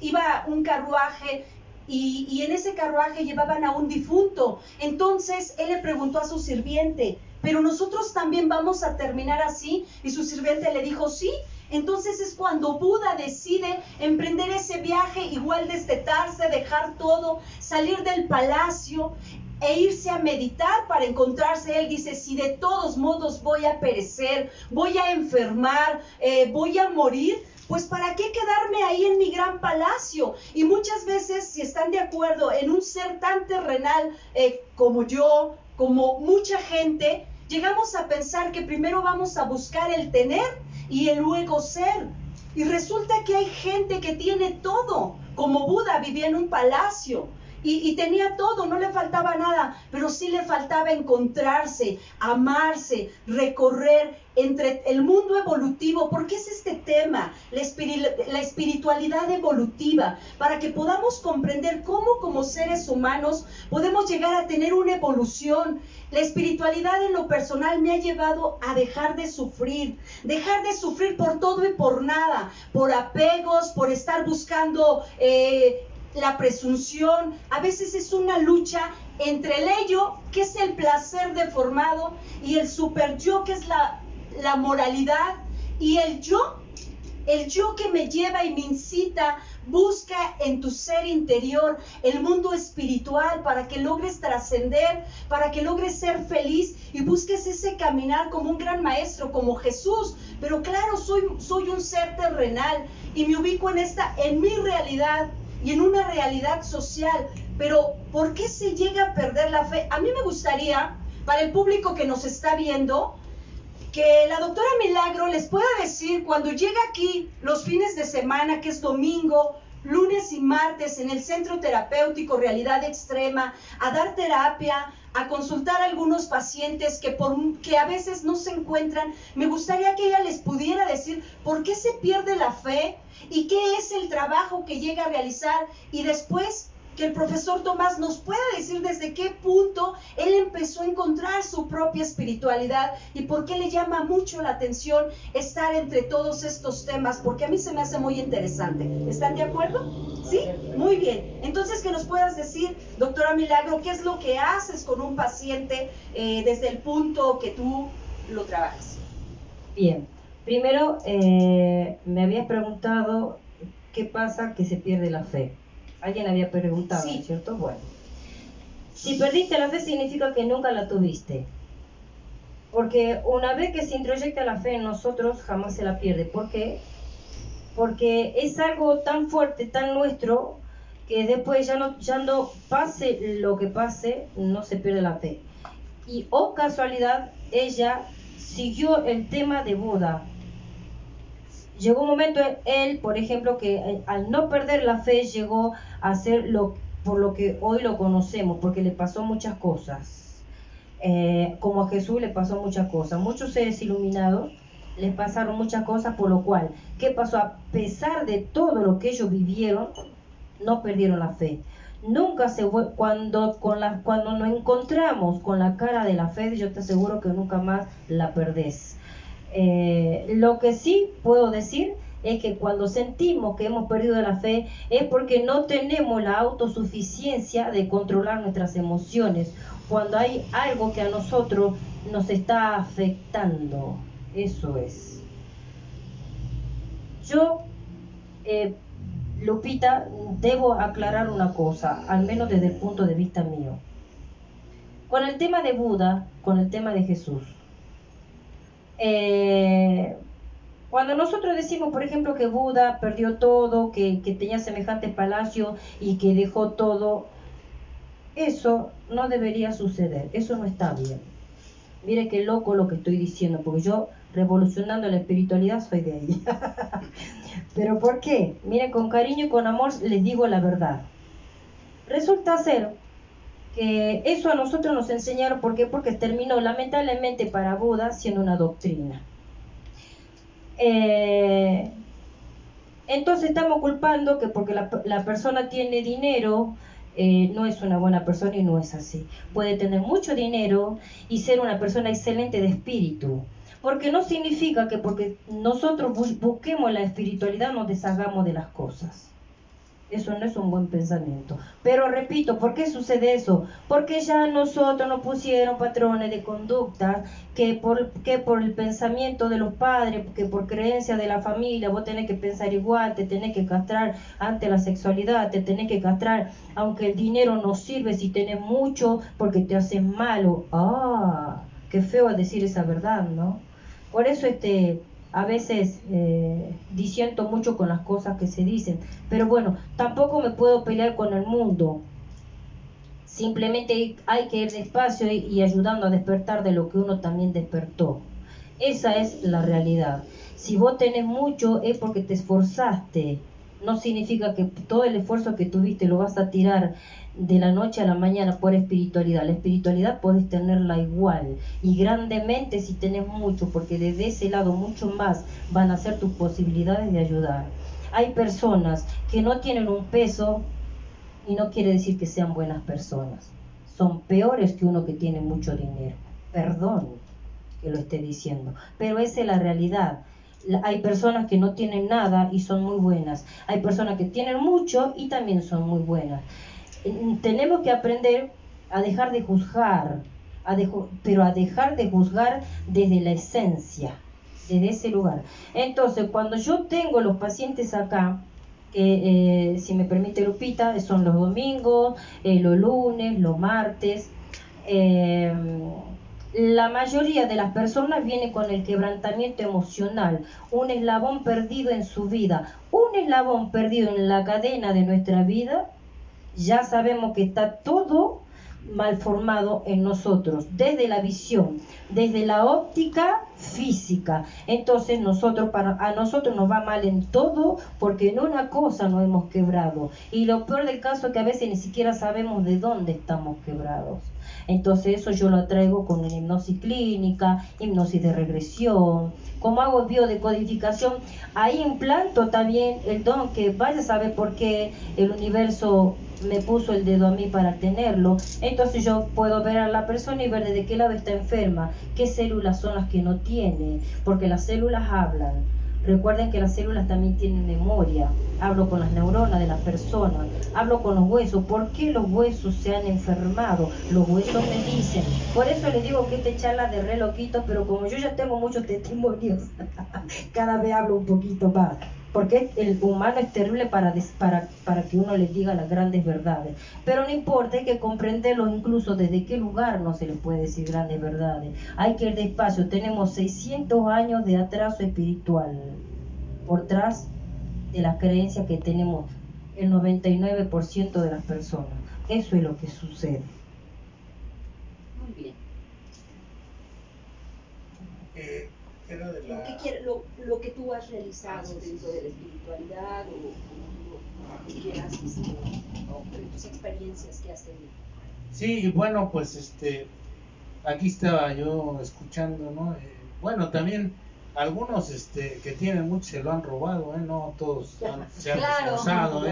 Speaker 1: iba un carruaje y en ese carruaje llevaban a un difunto. Entonces él le preguntó a su sirviente, ¿pero nosotros también vamos a terminar así? Y su sirviente le dijo, sí. Entonces es cuando Buda decide emprender ese viaje, igual destetarse, dejar todo, salir del palacio e irse a meditar para encontrarse. Él dice, si de todos modos voy a perecer, voy a enfermar, voy a morir, pues ¿para qué quedarme ahí en mi gran palacio? Y muchas veces, si están de acuerdo, en un ser tan terrenal como yo, como mucha gente, llegamos a pensar que primero vamos a buscar el tener y el luego ser. Y resulta que hay gente que tiene todo, como Buda vivía en un palacio y tenía todo, no le faltaba nada, pero sí le faltaba encontrarse, amarse, recorrer entre el mundo evolutivo, porque es este tema, la espiritualidad evolutiva, para que podamos comprender cómo como seres humanos podemos llegar a tener una evolución. La espiritualidad en lo personal me ha llevado a dejar de sufrir por todo y por nada, por apegos, por estar buscando la presunción. A veces es una lucha entre el ello, que es el placer deformado, y el super yo, que es la moralidad, y el yo que me lleva y me incita. Busca en tu ser interior el mundo espiritual para que logres trascender, para que logres ser feliz y busques ese caminar como un gran maestro, como Jesús. Pero claro, soy un ser terrenal y me ubico en mi realidad y en una realidad social. Pero ¿por qué se llega a perder la fe? A mí me gustaría, para el público que nos está viendo, que la doctora Milagro les pueda decir, cuando llega aquí los fines de semana, que es domingo, lunes y martes, en el Centro Terapéutico Realidad Extrema, a dar terapia, a consultar a algunos pacientes que a veces no se encuentran, me gustaría que ella les pudiera decir por qué se pierde la fe y qué es el trabajo que llega a realizar, y después que el profesor Tomás nos pueda decir desde qué punto él empezó a encontrar su propia espiritualidad y por qué le llama mucho la atención estar entre todos estos temas, porque a mí se me hace muy interesante. ¿Están de acuerdo? ¿Sí? Muy bien. Entonces, que nos puedas decir, doctora Milagro, qué es lo que haces con un paciente desde el punto que tú lo trabajas.
Speaker 2: Bien. Primero, me habías preguntado qué pasa que se pierde la fe. Alguien había preguntado, sí, ¿cierto? Bueno, si perdiste la fe significa que nunca la tuviste, porque una vez que se introyecta la fe en nosotros, jamás se la pierde. ¿Por qué? Porque es algo tan fuerte, tan nuestro, que después ya no pase lo que pase, no se pierde la fe. Y oh casualidad, ella siguió el tema de Buda. Llegó un momento él, por ejemplo, que al no perder la fe llegó a hacer por lo que hoy lo conocemos, porque le pasó muchas cosas. Como a Jesús le pasó muchas cosas. Muchos seres iluminados les pasaron muchas cosas, por lo cual, ¿qué pasó? A pesar de todo lo que ellos vivieron, no perdieron la fe. Nunca cuando nos encontramos con la cara de la fe, yo te aseguro que nunca más la perdés. Lo que sí puedo decir es que cuando sentimos que hemos perdido la fe es porque no tenemos la autosuficiencia de controlar nuestras emociones, cuando hay algo que a nosotros nos está afectando. Eso es. Yo, Lupita, debo aclarar una cosa, al menos desde el punto de vista mío. Con el tema de Buda, con el tema de Jesús, cuando nosotros decimos, por ejemplo, que Buda perdió todo, que tenía semejante palacio y que dejó todo, eso no debería suceder, eso no está bien. Mire qué loco lo que estoy diciendo, porque yo, revolucionando la espiritualidad, soy de ahí. ¿Pero por qué? Miren, con cariño y con amor les digo la verdad. Resulta ser que eso a nosotros nos enseñaron, ¿por qué? Porque terminó lamentablemente para Buda siendo una doctrina. Entonces estamos culpando que porque la persona tiene dinero, no es una buena persona, y no es así. Puede tener mucho dinero y ser una persona excelente de espíritu. Porque no significa que porque nosotros busquemos la espiritualidad nos deshagamos de las cosas. Eso no es un buen pensamiento. Pero repito, ¿por qué sucede eso? Porque ya nosotros nos pusieron patrones de conducta que por el pensamiento de los padres, que por creencia de la familia, vos tenés que pensar igual, te tenés que castrar ante la sexualidad, te tenés que castrar aunque el dinero no sirve si tenés mucho porque te haces malo. Ah, qué feo decir esa verdad, ¿no? Por eso a veces disiento mucho con las cosas que se dicen, pero bueno, tampoco me puedo pelear con el mundo. Simplemente hay que ir despacio y ayudando a despertar de lo que uno también despertó. Esa es la realidad. Si vos tenés mucho es porque te esforzaste. No significa que todo el esfuerzo que tuviste lo vas a tirar de la noche a la mañana por espiritualidad. La espiritualidad podés tenerla igual y grandemente si tenés mucho, porque desde ese lado mucho más van a ser tus posibilidades de ayudar. Hay personas que no tienen un peso y no quiere decir que sean buenas personas. Son peores que uno que tiene mucho dinero. Perdón que lo esté diciendo, pero esa es la realidad. Hay personas que no tienen nada y son muy buenas. Hay personas que tienen mucho y también son muy buenas. Tenemos que aprender a dejar de juzgar, pero a dejar de juzgar desde la esencia, desde ese lugar. Entonces, cuando yo tengo los pacientes acá, si me permite Lupita, son los domingos, los lunes, los martes, la mayoría de las personas viene con el quebrantamiento emocional, un eslabón perdido en su vida, un eslabón perdido en la cadena de nuestra vida. Ya sabemos que está todo mal formado en nosotros, desde la visión, desde la óptica física. Entonces a nosotros nos va mal en todo porque en una cosa nos hemos quebrado. Y lo peor del caso es que a veces ni siquiera sabemos de dónde estamos quebrados. Entonces eso yo lo traigo con hipnosis clínica, hipnosis de regresión. Como hago biodecodificación, ahí implanto también el don, que vaya a saber por qué el universo me puso el dedo a mí para tenerlo. Entonces yo puedo ver a la persona y ver desde qué lado está enferma, qué células son las que no tiene, porque las células hablan. Recuerden que las células también tienen memoria. Hablo con las neuronas de la persona, hablo con los huesos. ¿Por qué los huesos se han enfermado? Los huesos me dicen. Por eso les digo que esta charla de re loquito, pero como yo ya tengo muchos testimonios, cada vez hablo un poquito más. Porque el humano es terrible para que uno les diga las grandes verdades. Pero no importa, hay que comprenderlo incluso desde qué lugar no se les puede decir grandes verdades. Hay que ir despacio. Tenemos 600 años de atraso espiritual por detrás de las creencias que tenemos el 99% de las personas. Eso es lo que sucede.
Speaker 1: Muy bien.
Speaker 3: Era de la...
Speaker 1: lo que tú has realizado dentro de la espiritualidad o lo que quieras, tus experiencias que has tenido.
Speaker 3: Sí, bueno, pues aquí estaba yo escuchando, ¿no? Bueno, también algunos que tienen mucho se lo han robado, no todos se han esforzado,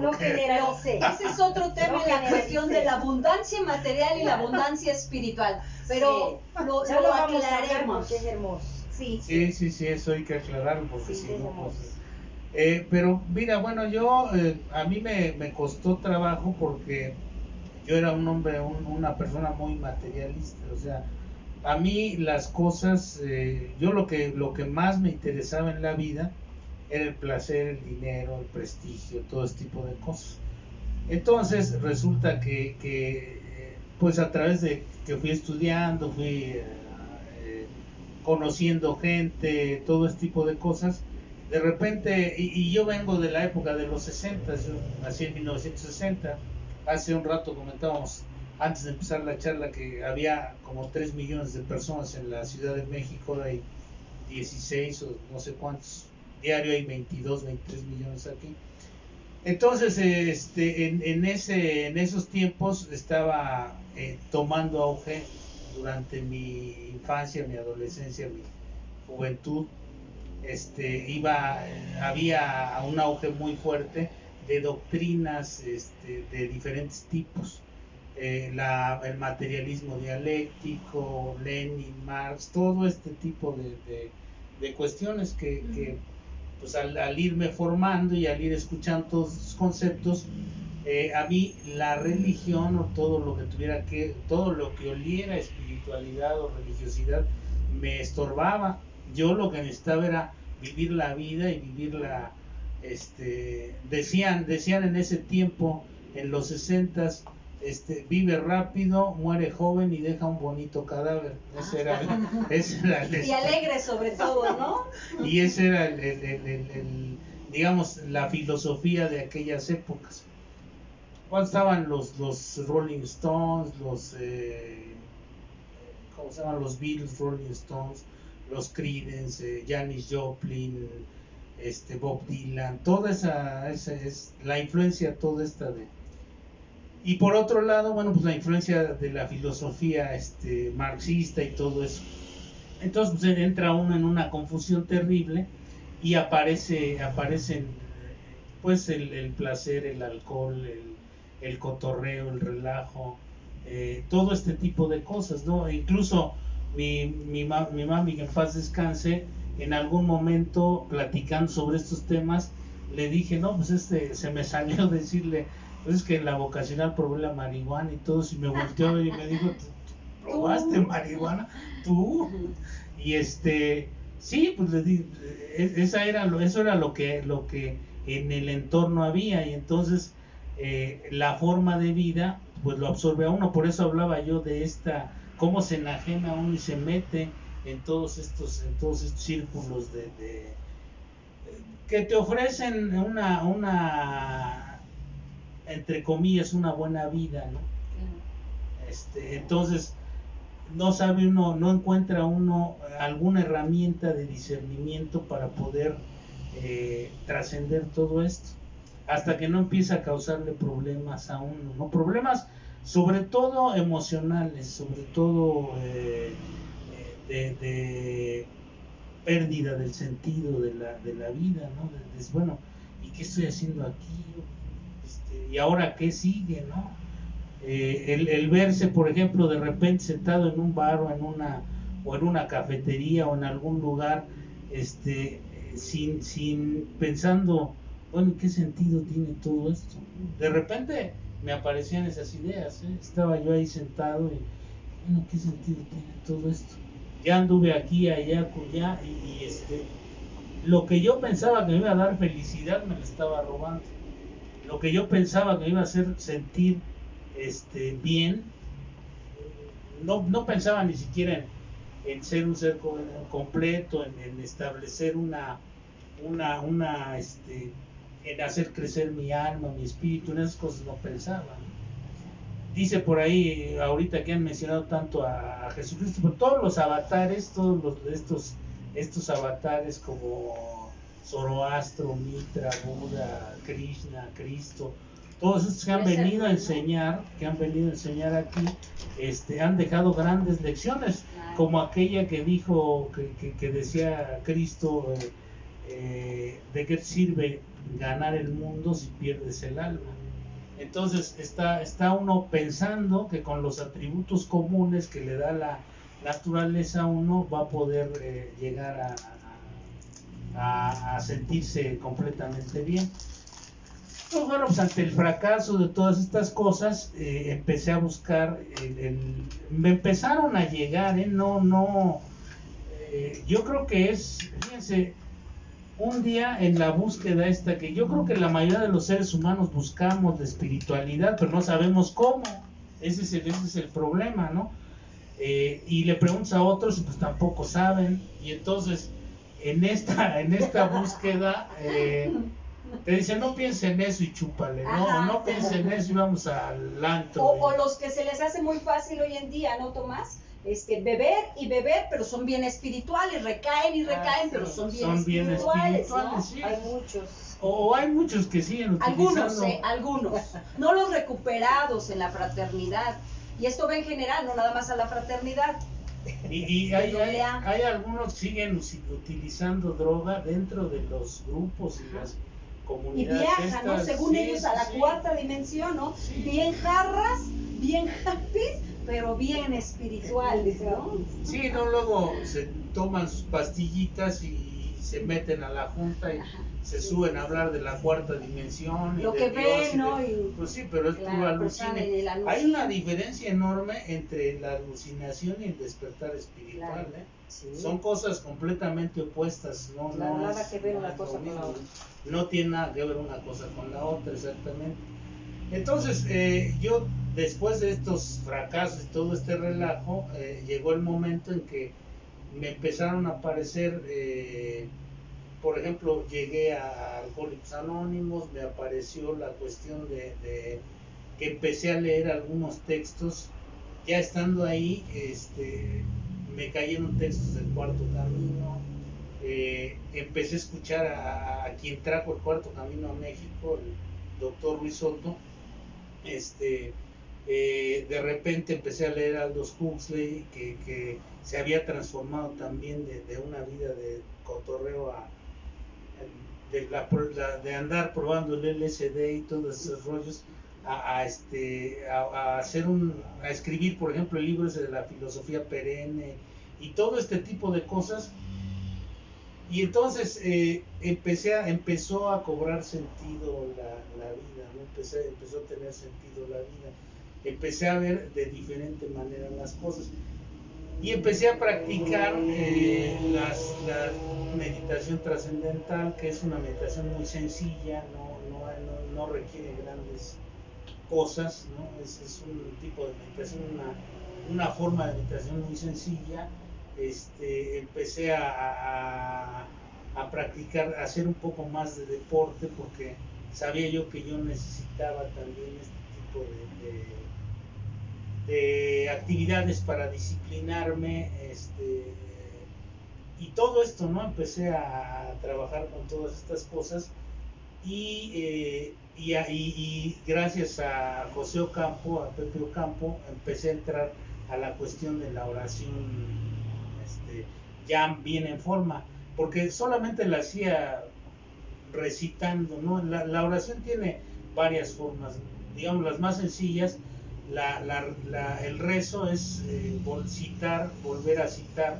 Speaker 1: no generalice. Ese es otro tema, la cuestión de la abundancia material y la abundancia espiritual, pero sí, lo aclararemos.
Speaker 2: Es hermoso.
Speaker 3: Sí, eso hay que aclararlo porque si no, pues... pero mira, bueno, yo a mí me costó trabajo porque yo era un hombre, una persona muy materialista, o sea, a mí las cosas, yo lo que más me interesaba en la vida era el placer, el dinero, el prestigio, todo ese tipo de cosas. Entonces resulta que pues a través de que fui estudiando, fui conociendo gente, todo ese tipo de cosas, de repente, y yo vengo de la época de los 60, yo nací en 1960, hace un rato comentábamos antes de empezar la charla que había como 3 millones de personas en la Ciudad de México, hay 16 o no sé cuántos, diario hay 22, 23 millones aquí. Entonces, en esos tiempos estaba tomando auge durante mi infancia, mi adolescencia, mi juventud, había un auge muy fuerte de doctrinas de diferentes tipos. El materialismo dialéctico, Lenin, Marx, todo este tipo de cuestiones que pues al irme formando y al ir escuchando todos estos conceptos, a mí la religión o todo lo que oliera espiritualidad o religiosidad me estorbaba. Yo lo que necesitaba era vivir la vida y vivirla. Decían en ese tiempo, en los 60s, vive rápido, muere joven y deja un bonito cadáver. Ese era
Speaker 1: y alegre sobre todo, ¿no?
Speaker 3: Y ese era digamos, la filosofía de aquellas épocas. Cuando estaban los Rolling Stones, ¿cómo se llaman? Los Beatles, Rolling Stones, los Creedence, Janis Joplin, Bob Dylan, toda esa es la influencia toda esta y por otro lado, bueno, pues la influencia de la filosofía marxista y todo eso. Entonces pues, entra uno en una confusión terrible y aparecen pues el placer, el alcohol, el cotorreo, el relajo, todo este tipo de cosas, ¿no? E incluso mi mami, que en paz descanse, en algún momento platicando sobre estos temas, le dije, no, pues se me salió decirle, pues es que en la vocacional probé la marihuana y todo, y me volteó a ver y me dijo, ¿tú probaste marihuana? ¿Tú? Y sí, pues le dije, eso era lo que en el entorno había, y entonces la forma de vida pues lo absorbe a uno. Por eso hablaba yo de cómo se enajena a uno y se mete en todos estos círculos que te ofrecen una entre comillas una buena vida, ¿no? Entonces no sabe uno, no encuentra uno alguna herramienta de discernimiento para poder trascender todo esto, hasta que no empieza a causarle problemas a uno, ¿no? Problemas sobre todo emocionales, sobre todo de pérdida del sentido de la vida, ¿no? Bueno, ¿y qué estoy haciendo aquí? ¿Y ahora qué sigue, no? El verse, por ejemplo, de repente sentado en un bar o en una cafetería o en algún lugar, sin pensando, bueno, ¿qué sentido tiene todo esto? De repente me aparecían esas ideas, estaba yo ahí sentado y, bueno, ¿qué sentido tiene todo esto? Ya anduve aquí, allá, allá, y lo que yo pensaba que me iba a dar felicidad me lo estaba robando. Lo que yo pensaba que me iba a hacer sentir bien, no pensaba ni siquiera en ser un ser completo, en establecer en hacer crecer mi alma, mi espíritu, en esas cosas no pensaba. Dice por ahí, ahorita que han mencionado tanto a Jesucristo, pero todos los avatares, estos avatares como Zoroastro, Mitra, Buda, Krishna, Cristo, todos estos que han venido a enseñar, aquí, han dejado grandes lecciones, como aquella que dijo, que decía Cristo, ¿de qué sirve ganar el mundo si pierdes el alma? Entonces está uno pensando que con los atributos comunes que le da la naturaleza a uno va a poder llegar a sentirse completamente bien. Pues bueno, pues ante el fracaso de todas estas cosas, empecé a buscar, me empezaron a llegar, yo creo que fíjense, un día en la búsqueda que yo creo que la mayoría de los seres humanos buscamos de espiritualidad, pero no sabemos cómo. Ese es el problema, ¿no? Y le preguntas a otros y pues tampoco saben, y entonces en esta búsqueda te dicen, no piensen en eso y chúpale, no piensen en eso y vamos al antro.
Speaker 1: O los que se les hace muy fácil hoy en día, ¿no, Tomás? Beber y beber, pero son bien espirituales, recaen y recaen, pero son bien espirituales, ¿no?
Speaker 3: Sí.
Speaker 1: Hay muchos.
Speaker 3: O hay muchos que siguen utilizando.
Speaker 1: Algunos, no los recuperados en la fraternidad. Y esto va en general, no nada más a la fraternidad.
Speaker 3: Y hay algunos que siguen utilizando droga dentro de los grupos y las
Speaker 1: Y
Speaker 3: comunidades.
Speaker 1: viajan, ¿no? Según ellos, a la cuarta dimensión, ¿no?
Speaker 3: Sí.
Speaker 1: Bien jarras, bien happy, pero bien espirituales, ¿no?
Speaker 3: Sí, no, luego se toman sus pastillitas y se meten a la junta y se suben a hablar de la cuarta dimensión.
Speaker 1: Lo
Speaker 3: y
Speaker 1: que
Speaker 3: de Dios
Speaker 1: ven, ¿no?
Speaker 3: pues sí, pero es
Speaker 1: Claro,
Speaker 3: puro
Speaker 1: pues están
Speaker 3: alucine.
Speaker 1: en el alucine.
Speaker 3: Hay una diferencia enorme entre la alucinación y el despertar espiritual,
Speaker 1: Claro,
Speaker 3: ¿eh?
Speaker 1: sí.
Speaker 3: Son cosas completamente opuestas, ¿no?
Speaker 1: Claro,
Speaker 3: no
Speaker 1: nada
Speaker 3: es-
Speaker 1: que ver
Speaker 3: no
Speaker 1: una
Speaker 3: es
Speaker 1: cosa
Speaker 3: lo
Speaker 1: con la
Speaker 3: mismo.
Speaker 1: otra.
Speaker 3: No tiene nada que ver una cosa con la otra, exactamente. Entonces, yo después de estos fracasos y todo este relajo, llegó el momento en que me empezaron a aparecer, por ejemplo, llegué a Alcohólicos Anónimos, me apareció la cuestión de que empecé a leer algunos textos. Ya estando ahí, me cayeron textos del Cuarto Camino. Empecé a escuchar a quien trajo el Cuarto Camino a México, el doctor Ruiz Soto. De repente empecé a leer a Aldous Huxley, que se había transformado también de una vida de cotorreo de andar probando el LSD y todos esos rollos a escribir, por ejemplo, el libro ese de la filosofía perenne y todo este tipo de cosas. Y entonces empezó a cobrar sentido la vida, ¿no? Empezó a tener sentido la vida. Empecé a ver de diferente manera las cosas. Y empecé a practicar la meditación trascendental, que es una meditación muy sencilla, no requiere grandes cosas, ¿no? Es un tipo de meditación, una forma de meditación muy sencilla. Empecé a practicar, a hacer un poco más de deporte, porque sabía yo que yo necesitaba también este tipo de actividades para disciplinarme, y todo esto, ¿no? Empecé a trabajar con todas estas cosas y gracias a José Ocampo, a Pepe Ocampo, empecé a entrar a la cuestión de la oración ya bien en forma, porque solamente la hacía recitando, ¿no? La oración tiene varias formas, digamos las más sencillas. El rezo es citar, volver a citar.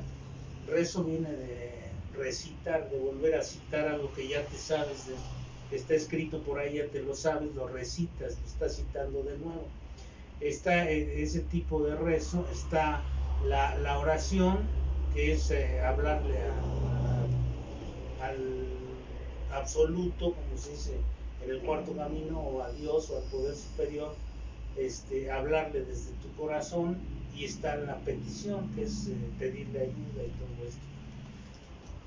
Speaker 3: Rezo viene de recitar, de volver a citar algo que ya te sabes, que está escrito por ahí, ya te lo sabes, lo recitas, lo estás citando de nuevo. Está ese tipo de rezo, está la oración, que es hablarle al absoluto, como se dice en el Cuarto Camino, o a Dios o al poder superior, hablarle desde tu corazón. Y está la petición, que es pedirle ayuda y todo esto.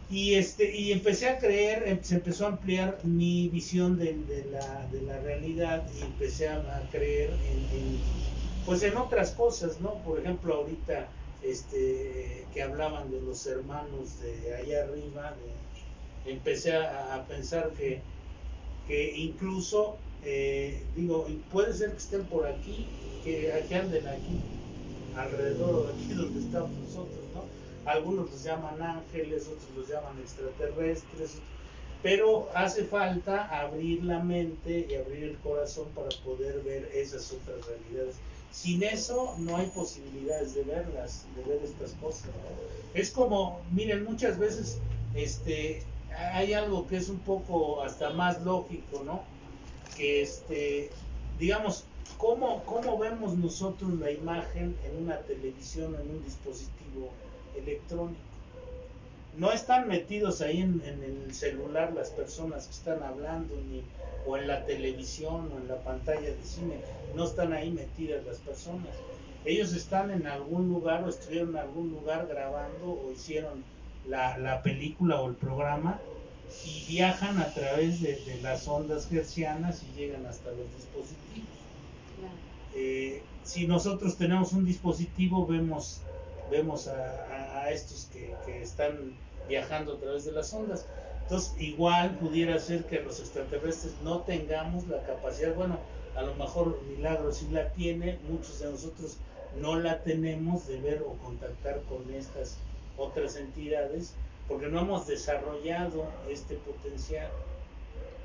Speaker 3: Y empecé a creer, se empezó a ampliar mi visión de la realidad, y empecé a creer en otras cosas, ¿no? Por ejemplo, ahorita que hablaban de los hermanos de allá arriba, empecé a pensar que incluso, digo, puede ser que estén por aquí, que anden aquí, alrededor de aquí donde estamos nosotros, ¿no? Algunos los llaman ángeles, otros los llaman extraterrestres, pero hace falta abrir la mente y abrir el corazón para poder ver esas otras realidades. Sin eso no hay posibilidades de verlas, de ver estas cosas. Es como, miren, muchas veces hay algo que es un poco hasta más lógico, ¿no? Que digamos, ¿cómo vemos nosotros la imagen en una televisión o en un dispositivo electrónico? No están metidos ahí en el celular las personas que están hablando, o en la televisión o en la pantalla de cine, no están ahí metidas las personas. Ellos están en algún lugar, o estuvieron en algún lugar grabando, o hicieron la película o el programa, y viajan a través de las ondas hertzianas y llegan hasta los dispositivos. Si nosotros tenemos un dispositivo, vemos a estos que están viajando a través de las ondas. Entonces, igual pudiera ser que los extraterrestres no tengamos la capacidad, bueno, a lo mejor Milagro sí la tiene, muchos de nosotros no la tenemos de ver o contactar con estas otras entidades porque no hemos desarrollado este potencial.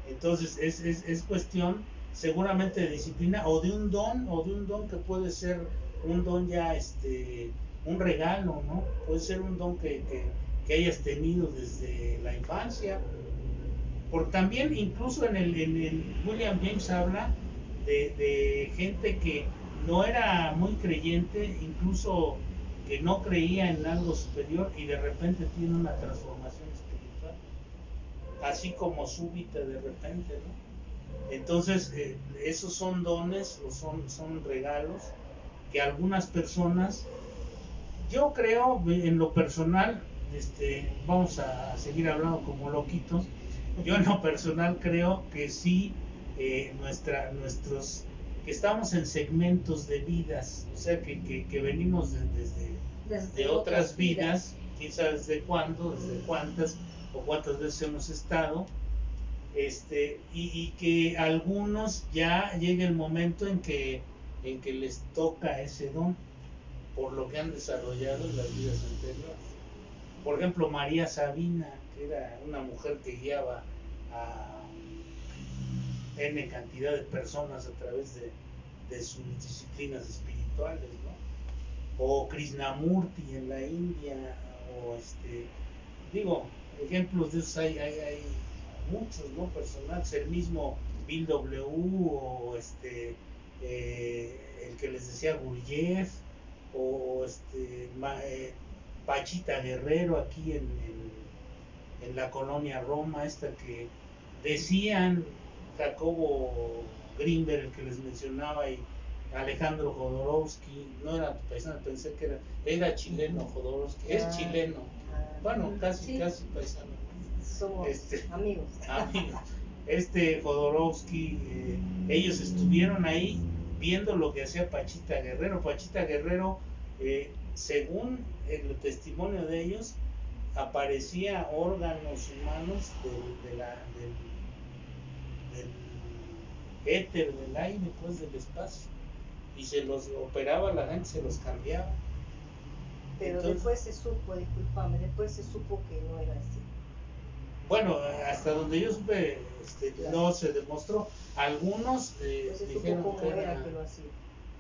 Speaker 3: Entonces es cuestión seguramente de disciplina o de un don que puede ser un don ya un regalo, ¿no? Puede ser un don que hayas tenido desde la infancia. Porque también incluso en el William James habla de gente que no era muy creyente, incluso que no creía en algo superior y de repente tiene una transformación espiritual, así como súbita de repente, ¿no? Entonces esos son dones o son regalos que algunas personas, yo creo en lo personal, vamos a seguir hablando como loquitos, yo en lo personal creo que sí, nuestros, que estamos en segmentos de vidas, o sea que venimos de otras vidas, quién sabe desde cuándo, desde cuántas o cuántas veces hemos estado, y que algunos ya llega el momento en que les toca ese don por lo que han desarrollado en las vidas anteriores. Por ejemplo, María Sabina, que era una mujer que guiaba a N cantidad de personas a través de sus disciplinas espirituales, ¿no? O Krishnamurti en la India, o digo, ejemplos de esos hay muchos, ¿no? Personajes, el mismo Bill W. o el que les decía Gurdjieff, o Pachita Guerrero aquí en la colonia Roma, esta que decían Jacobo Grinberg, el que les mencionaba, y Alejandro Jodorowsky, no era paisano, pensé que era chileno Jodorowsky, es chileno, bueno, casi paisano.
Speaker 2: Somos amigos.
Speaker 3: Jodorowsky, ellos estuvieron ahí viendo lo que hacía Pachita Guerrero. Pachita Guerrero, según el testimonio de ellos, aparecía órganos humanos del éter, del aire, pues del espacio, y se los operaba la gente, se los cambiaba.
Speaker 2: Pero entonces, después se supo, discúlpame, después se supo que no era así.
Speaker 3: Bueno, hasta donde yo supe, claro, no se demostró. Algunos dijeron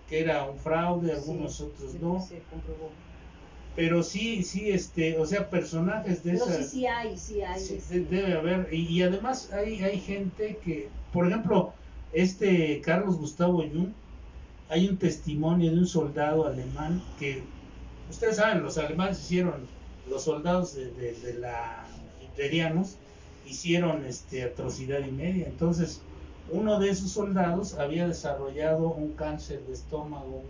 Speaker 3: que era un fraude, algunos otros no.
Speaker 2: Se comprobó.
Speaker 3: Pero sí, o sea, personajes de esas.
Speaker 1: Sí hay.
Speaker 3: Debe haber, y además hay gente que, por ejemplo, Carlos Gustavo Jung, hay un testimonio de un soldado alemán que, ustedes saben, los alemanes los soldados de la imperianos hicieron atrocidad y media. Entonces, uno de esos soldados había desarrollado un cáncer de estómago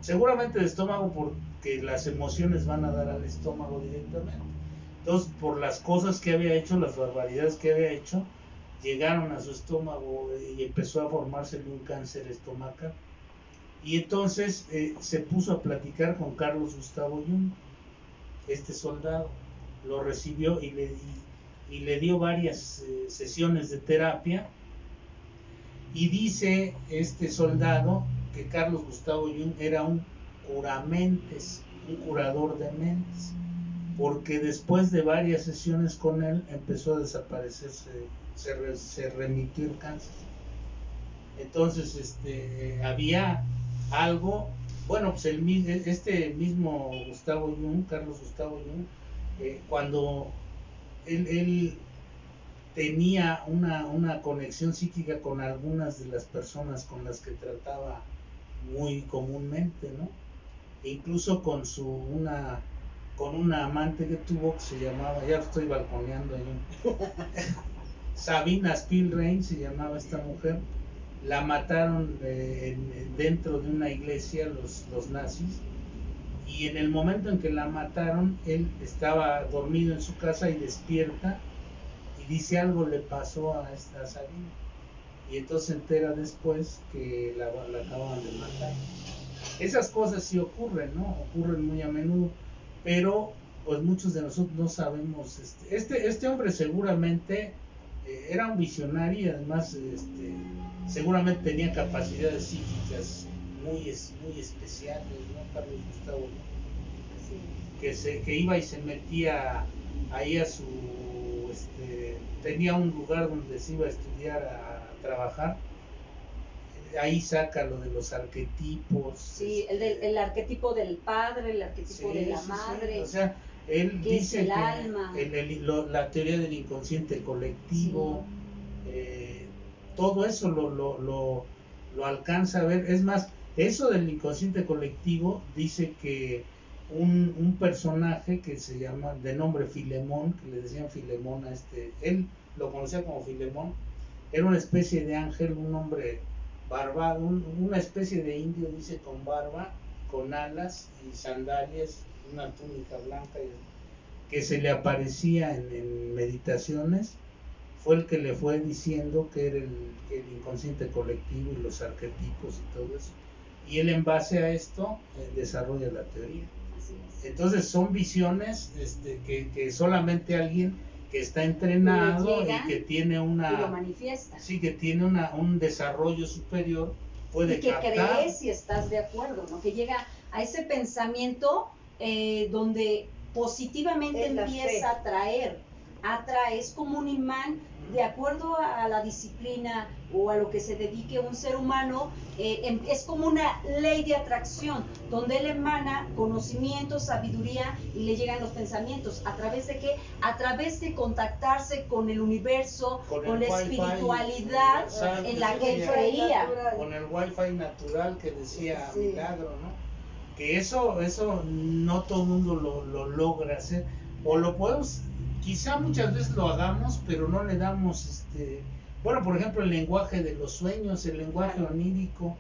Speaker 3: seguramente de estómago, porque las emociones van a dar al estómago directamente. Entonces, por las cosas que había hecho, las barbaridades que había hecho, llegaron a su estómago y empezó a formarse un cáncer estomacal. Y entonces se puso a platicar con Carlos Gustavo Jung, soldado, lo recibió y le dio varias sesiones de terapia, y dice este soldado que Carlos Gustavo Jung era un curamentes, un curador de mentes, porque después de varias sesiones con él empezó a desaparecerse, se remitió el cáncer. Entonces había algo, bueno, pues mismo Gustavo Jung, Carlos Gustavo Jung, cuando él tenía una conexión psíquica con algunas de las personas con las que trataba muy comúnmente, ¿no? E incluso con una amante que tuvo que se llamaba, ya lo estoy balconeando ahí, Sabina Spielrein se llamaba esta mujer. La mataron dentro de una iglesia los nazis, y en el momento en que la mataron, él estaba dormido en su casa y despierta y dice: algo le pasó a esta Sabina, y entonces se entera después que la acaban de matar. Esas cosas sí ocurren, ¿no? Ocurren muy a menudo, pero pues muchos de nosotros no sabemos. Este hombre seguramente era un visionario, y además seguramente tenía capacidades psíquicas muy especiales, ¿no, Carlos Gustavo? ¿No?
Speaker 1: Sí.
Speaker 3: Que iba y se metía ahí a su, tenía un lugar donde se iba a estudiar, a trabajar. Ahí saca lo de los arquetipos.
Speaker 1: Sí, el arquetipo del padre, el arquetipo de la madre.
Speaker 3: Sí. O sea, él
Speaker 1: que
Speaker 3: dice
Speaker 1: es el
Speaker 3: que
Speaker 1: alma.
Speaker 3: La teoría del inconsciente colectivo,
Speaker 1: Sí.
Speaker 3: todo eso lo alcanza a ver. Es más, eso del inconsciente colectivo dice que un personaje que se llama, de nombre Filemón, que le decían Filemón a él lo conocía como Filemón, era una especie de ángel, un hombre barbado, una especie de indio, dice, con barba, con alas y sandalias, una túnica blanca, que se le aparecía en meditaciones. Fue el que le fue diciendo que era el inconsciente colectivo y los arquetipos y todo eso. Y él, en base a esto, desarrolla la teoría.
Speaker 1: Así es.
Speaker 3: Entonces son visiones que solamente alguien que está entrenado y que tiene
Speaker 1: y lo manifiesta.
Speaker 3: sí, que tiene un desarrollo superior, puede
Speaker 1: y que
Speaker 3: captar.
Speaker 1: crees y estás de acuerdo, ¿no? Que llega a ese pensamiento donde positivamente empieza a atrae, es como un imán, de acuerdo a la disciplina o a lo que se dedique un ser humano, es como una ley de atracción, donde él emana conocimiento, sabiduría y le llegan los pensamientos. ¿A través de qué? A través de contactarse con el universo, con la espiritualidad en la que él creía.
Speaker 3: Con el wifi natural que decía Milagro, ¿no? Que eso no todo el mundo lo logra hacer, o lo podemos, quizá muchas veces lo hagamos, pero no le damos, bueno, por ejemplo, el lenguaje de los sueños, el lenguaje onírico.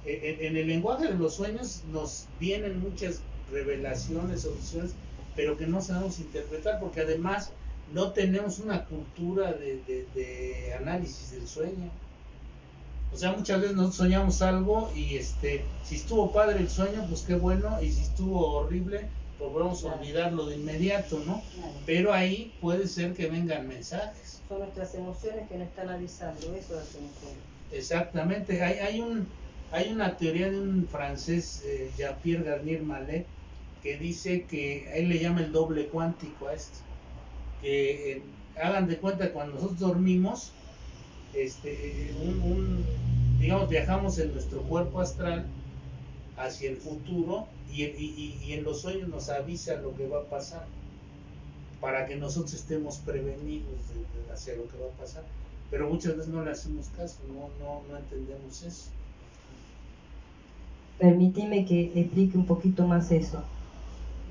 Speaker 3: En el lenguaje de los sueños nos vienen muchas revelaciones o visiones, pero que no sabemos interpretar, porque además no tenemos una cultura de análisis del sueño. O sea, muchas veces nosotros soñamos algo y si estuvo padre el sueño, pues qué bueno, y si estuvo horrible, pues vamos a olvidarlo de inmediato, ¿no?
Speaker 2: Claro.
Speaker 3: Pero ahí puede ser que vengan mensajes.
Speaker 2: Son nuestras emociones que nos están avisando, eso es lo que...
Speaker 3: Exactamente. Hay una teoría de un francés, Jean-Pierre Garnier Mallet, que dice que él le llama el doble cuántico a esto. Que hagan de cuenta, cuando nosotros dormimos, digamos, viajamos en nuestro cuerpo astral hacia el futuro, y en los sueños nos avisa lo que va a pasar, para que nosotros estemos prevenidos hacia lo que va a pasar. Pero muchas veces no le hacemos caso, no entendemos eso.
Speaker 2: Permíteme que explique un poquito más eso.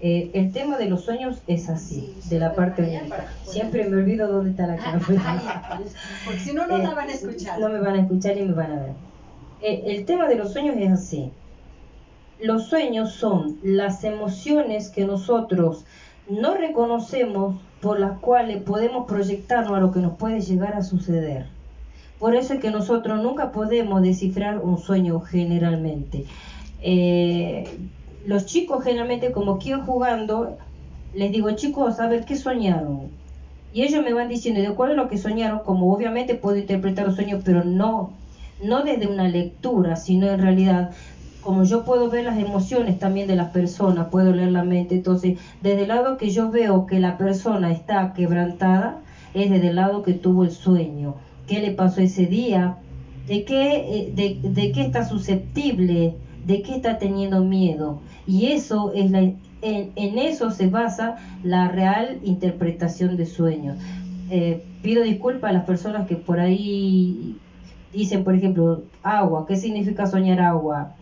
Speaker 2: El tema de los sueños es así, de la parte onírica. Siempre me olvido dónde está la cámara.
Speaker 1: Porque si no, no la van a escuchar.
Speaker 2: No me van a escuchar y me van a ver. El tema de los sueños es así. Los sueños son las emociones que nosotros no reconocemos, por las cuales podemos proyectarnos a lo que nos puede llegar a suceder. Por eso es que nosotros nunca podemos descifrar un sueño generalmente. Los chicos generalmente, como quiero jugando, les digo, chicos, a ver, ¿qué soñaron? Y ellos me van diciendo, de acuerdo a lo que soñaron, como obviamente puedo interpretar los sueños, pero no desde una lectura, sino en realidad, como yo puedo ver las emociones también de las personas, puedo leer la mente. Entonces, desde el lado que yo veo que la persona está quebrantada, es desde el lado que tuvo el sueño. ¿Qué le pasó ese día? ¿De qué está susceptible? ¿De qué está teniendo miedo? Y eso es en eso se basa la real interpretación de sueños. Pido disculpas a las personas que por ahí dicen, por ejemplo, agua. ¿Qué significa soñar agua?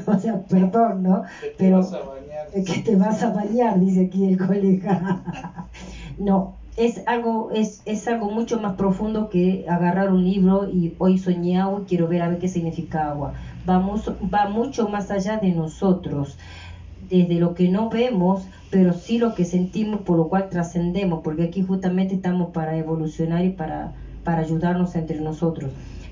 Speaker 2: O sea, perdón, ¿no?
Speaker 3: Te vas a bañar.
Speaker 2: Que te vas a bañar, dice aquí el colega. No, es algo mucho más profundo que agarrar un libro y hoy soñé agua y quiero ver a ver qué significa agua. Va mucho más allá de nosotros, desde lo que no vemos, pero sí lo que sentimos, por lo cual trascendemos, porque aquí justamente estamos para evolucionar y para ayudarnos entre nosotros.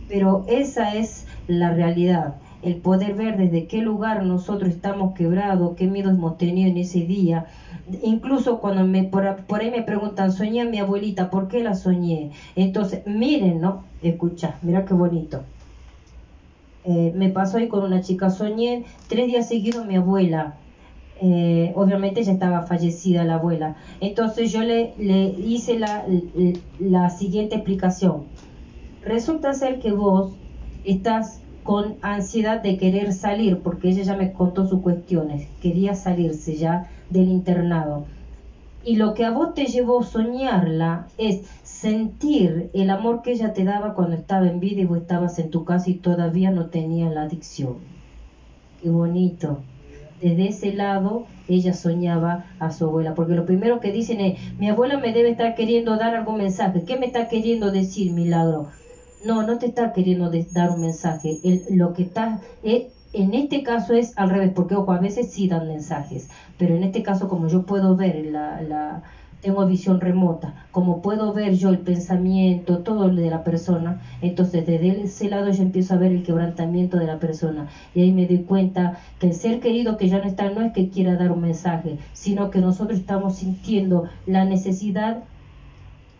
Speaker 2: Pero esa es la realidad, el poder ver desde qué lugar nosotros estamos quebrados, qué miedos hemos tenido en ese día. Incluso cuando por ahí me preguntan, soñé a mi abuelita, ¿por qué la soñé? Entonces, miren, ¿no? Escucha, mira qué bonito. Me pasó ahí con una chica, soñé 3 días seguidos mi abuela. Obviamente ya estaba fallecida la abuela. Entonces yo le hice la siguiente explicación. Resulta ser que vos estás con ansiedad de querer salir, porque ella ya me contó sus cuestiones, quería salirse ya del internado. Y lo que a vos te llevó a soñarla es sentir el amor que ella te daba cuando estaba en vida y vos estabas en tu casa y todavía no tenías la adicción. Qué bonito. Desde ese lado ella soñaba a su abuela, porque lo primero que dicen es, mi abuela me debe estar queriendo dar algún mensaje. ¿Qué me está queriendo decir, Milagro? No, no te está queriendo dar un mensaje. Lo que está en este caso es al revés, porque ojo, a veces sí dan mensajes, pero en este caso, como yo puedo ver tengo visión remota, como puedo ver yo el pensamiento, todo lo de la persona, entonces desde ese lado yo empiezo a ver el quebrantamiento de la persona, y ahí me doy cuenta que el ser querido que ya no está, no es que quiera dar un mensaje, sino que nosotros estamos sintiendo la necesidad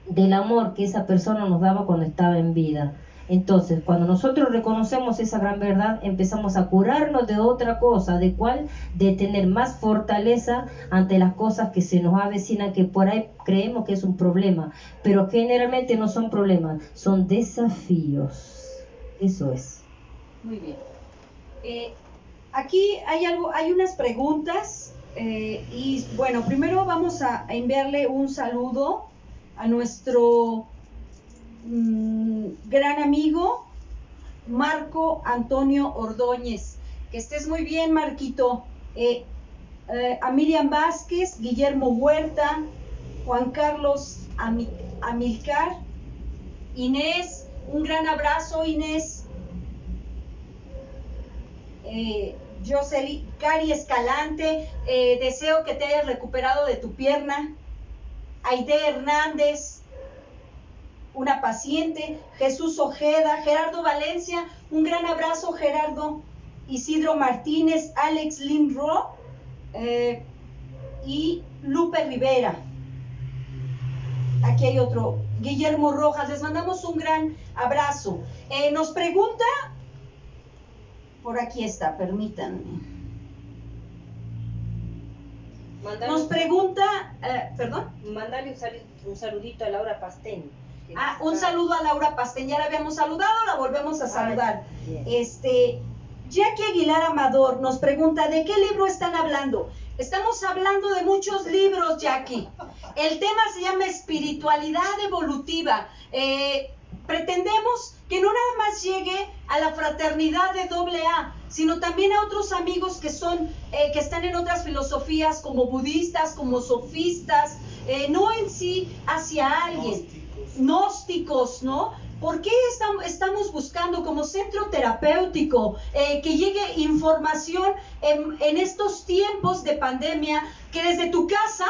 Speaker 2: del amor que esa persona nos daba cuando estaba en vida. Entonces, cuando nosotros reconocemos esa gran verdad, empezamos a curarnos de otra cosa, ¿de cuál? De tener más fortaleza ante las cosas que se nos avecinan, que por ahí creemos que es un problema, pero generalmente no son problemas, son desafíos. Eso es.
Speaker 1: Muy bien. Aquí hay unas preguntas, y bueno, primero vamos a enviarle un saludo a nuestro gran amigo Marco Antonio Ordóñez. Que estés muy bien, Marquito. A Miriam Vázquez, Guillermo Huerta, Juan Carlos Amilcar, Inés, un gran abrazo, Inés. Jocelyn, Cari Escalante, deseo que te hayas recuperado de tu pierna. Aide Hernández, una paciente. Jesús Ojeda, Gerardo Valencia, un gran abrazo, Gerardo. Isidro Martínez, Alex Limro, y Lupe Rivera. Aquí hay otro, Guillermo Rojas, les mandamos un gran abrazo. Nos pregunta, por aquí está, permítanme. Nos pregunta, perdón.
Speaker 2: Mandale un saludito a Laura Pastén.
Speaker 1: Un saludo a Laura Pastén, ya la habíamos saludado, la volvemos a saludar. Jackie Aguilar Amador nos pregunta, ¿de qué libro están hablando? Estamos hablando de muchos libros, Jackie. El tema se llama espiritualidad evolutiva. Pretendemos que no nada más llegue a la fraternidad de AA, sino también a otros amigos que están en otras filosofías, como budistas, como sofistas, no en sí hacia alguien, gnósticos, ¿no? ¿Por qué estamos buscando como centro terapéutico que llegue información en estos tiempos de pandemia, que desde tu casa,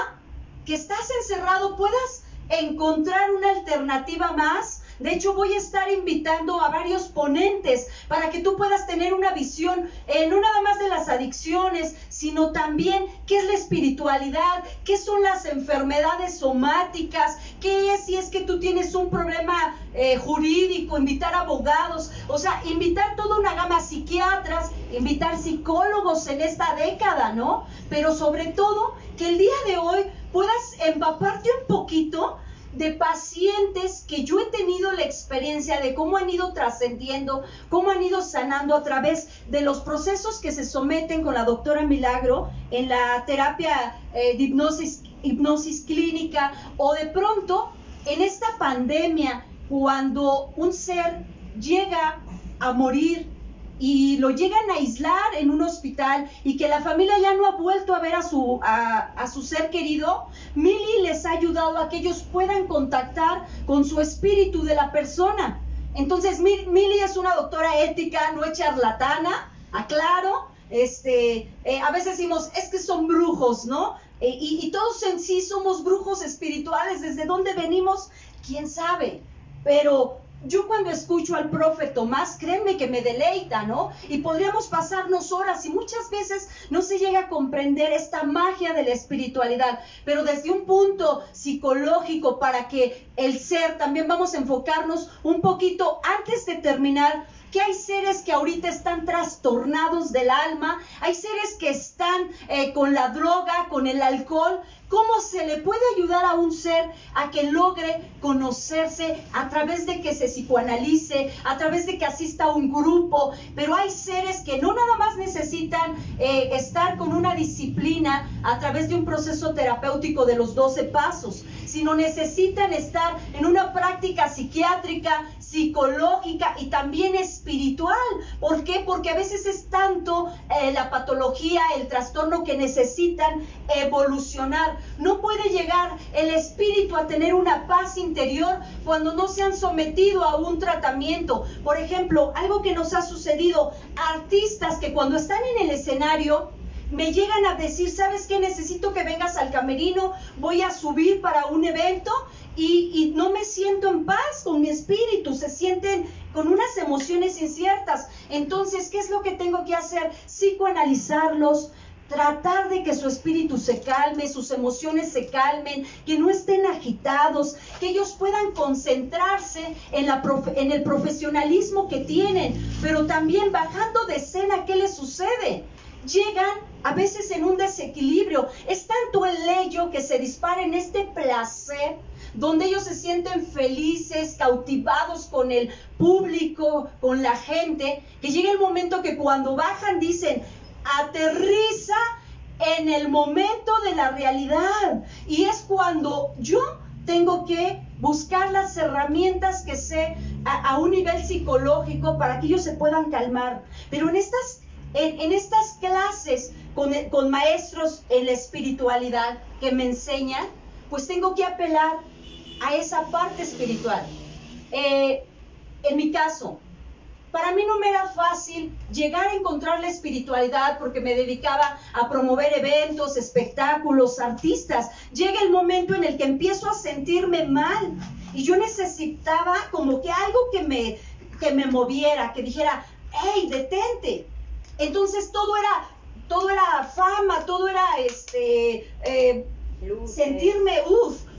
Speaker 1: que estás encerrado, puedas encontrar una alternativa más? De hecho, voy a estar invitando a varios ponentes para que tú puedas tener una visión no nada más de las adicciones, sino también qué es la espiritualidad, qué son las enfermedades somáticas, qué es si es que tú tienes un problema jurídico, invitar abogados, o sea, invitar toda una gama, psiquiatras, invitar psicólogos en esta década, ¿no? Pero sobre todo, que el día de hoy puedas empaparte un poquito de pacientes que yo he tenido la experiencia de cómo han ido trascendiendo, cómo han ido sanando a través de los procesos que se someten con la doctora Milagro en la terapia de hipnosis clínica, o de pronto en esta pandemia, cuando un ser llega a morir y lo llegan a aislar en un hospital y que la familia ya no ha vuelto a ver a su ser querido, Mili les ha ayudado a que ellos puedan contactar con su espíritu de la persona. Entonces Mili es una doctora ética, no es charlatana, aclaro. A veces decimos, es que son brujos, ¿no? Y todos en sí somos brujos espirituales. ¿Desde dónde venimos? ¿Quién sabe? Pero yo cuando escucho al profe Tomás, créeme que me deleita, ¿no? Y podríamos pasarnos horas y muchas veces no se llega a comprender esta magia de la espiritualidad, pero desde un punto psicológico, para que el ser, también vamos a enfocarnos un poquito antes de terminar que hay seres que ahorita están trastornados del alma, hay seres que están con la droga, con el alcohol. ¿Cómo se le puede ayudar a un ser a que logre conocerse a través de que se psicoanalice, a través de que asista a un grupo? Pero hay seres que no nada más necesitan estar con una disciplina a través de un proceso terapéutico de los 12 pasos, sino necesitan estar en una práctica psiquiátrica, psicológica y también espiritual. ¿Por qué? Porque a veces es tanto la patología, el trastorno, que necesitan evolucionar. No puede llegar el espíritu a tener una paz interior cuando no se han sometido a un tratamiento. Por ejemplo, algo que nos ha sucedido, artistas que cuando están en el escenario me llegan a decir, ¿sabes qué? Necesito que vengas al camerino, voy a subir para un evento y no me siento en paz con mi espíritu, se sienten con unas emociones inciertas. Entonces, ¿qué es lo que tengo que hacer? Psicoanalizarlos, tratar de que su espíritu se calme, sus emociones se calmen, que no estén agitados, que ellos puedan concentrarse en el profesionalismo que tienen, pero también bajando de escena, ¿qué les sucede? Llegan a veces en un desequilibrio, es tanto el ello que se dispara en este placer, donde ellos se sienten felices, cautivados con el público, con la gente, que llega el momento que cuando bajan dicen, aterriza en el momento de la realidad. Y es cuando yo tengo que buscar las herramientas que sé a un nivel psicológico para que ellos se puedan calmar. Pero en estas clases con maestros en la espiritualidad que me enseñan, pues tengo que apelar a esa parte espiritual. En mi caso, para mí no me era fácil llegar a encontrar la espiritualidad porque me dedicaba a promover eventos, espectáculos, artistas. Llega el momento en el que empiezo a sentirme mal y yo necesitaba como que algo que me moviera, que dijera, hey, detente. Entonces todo era fama, todo era sentirme,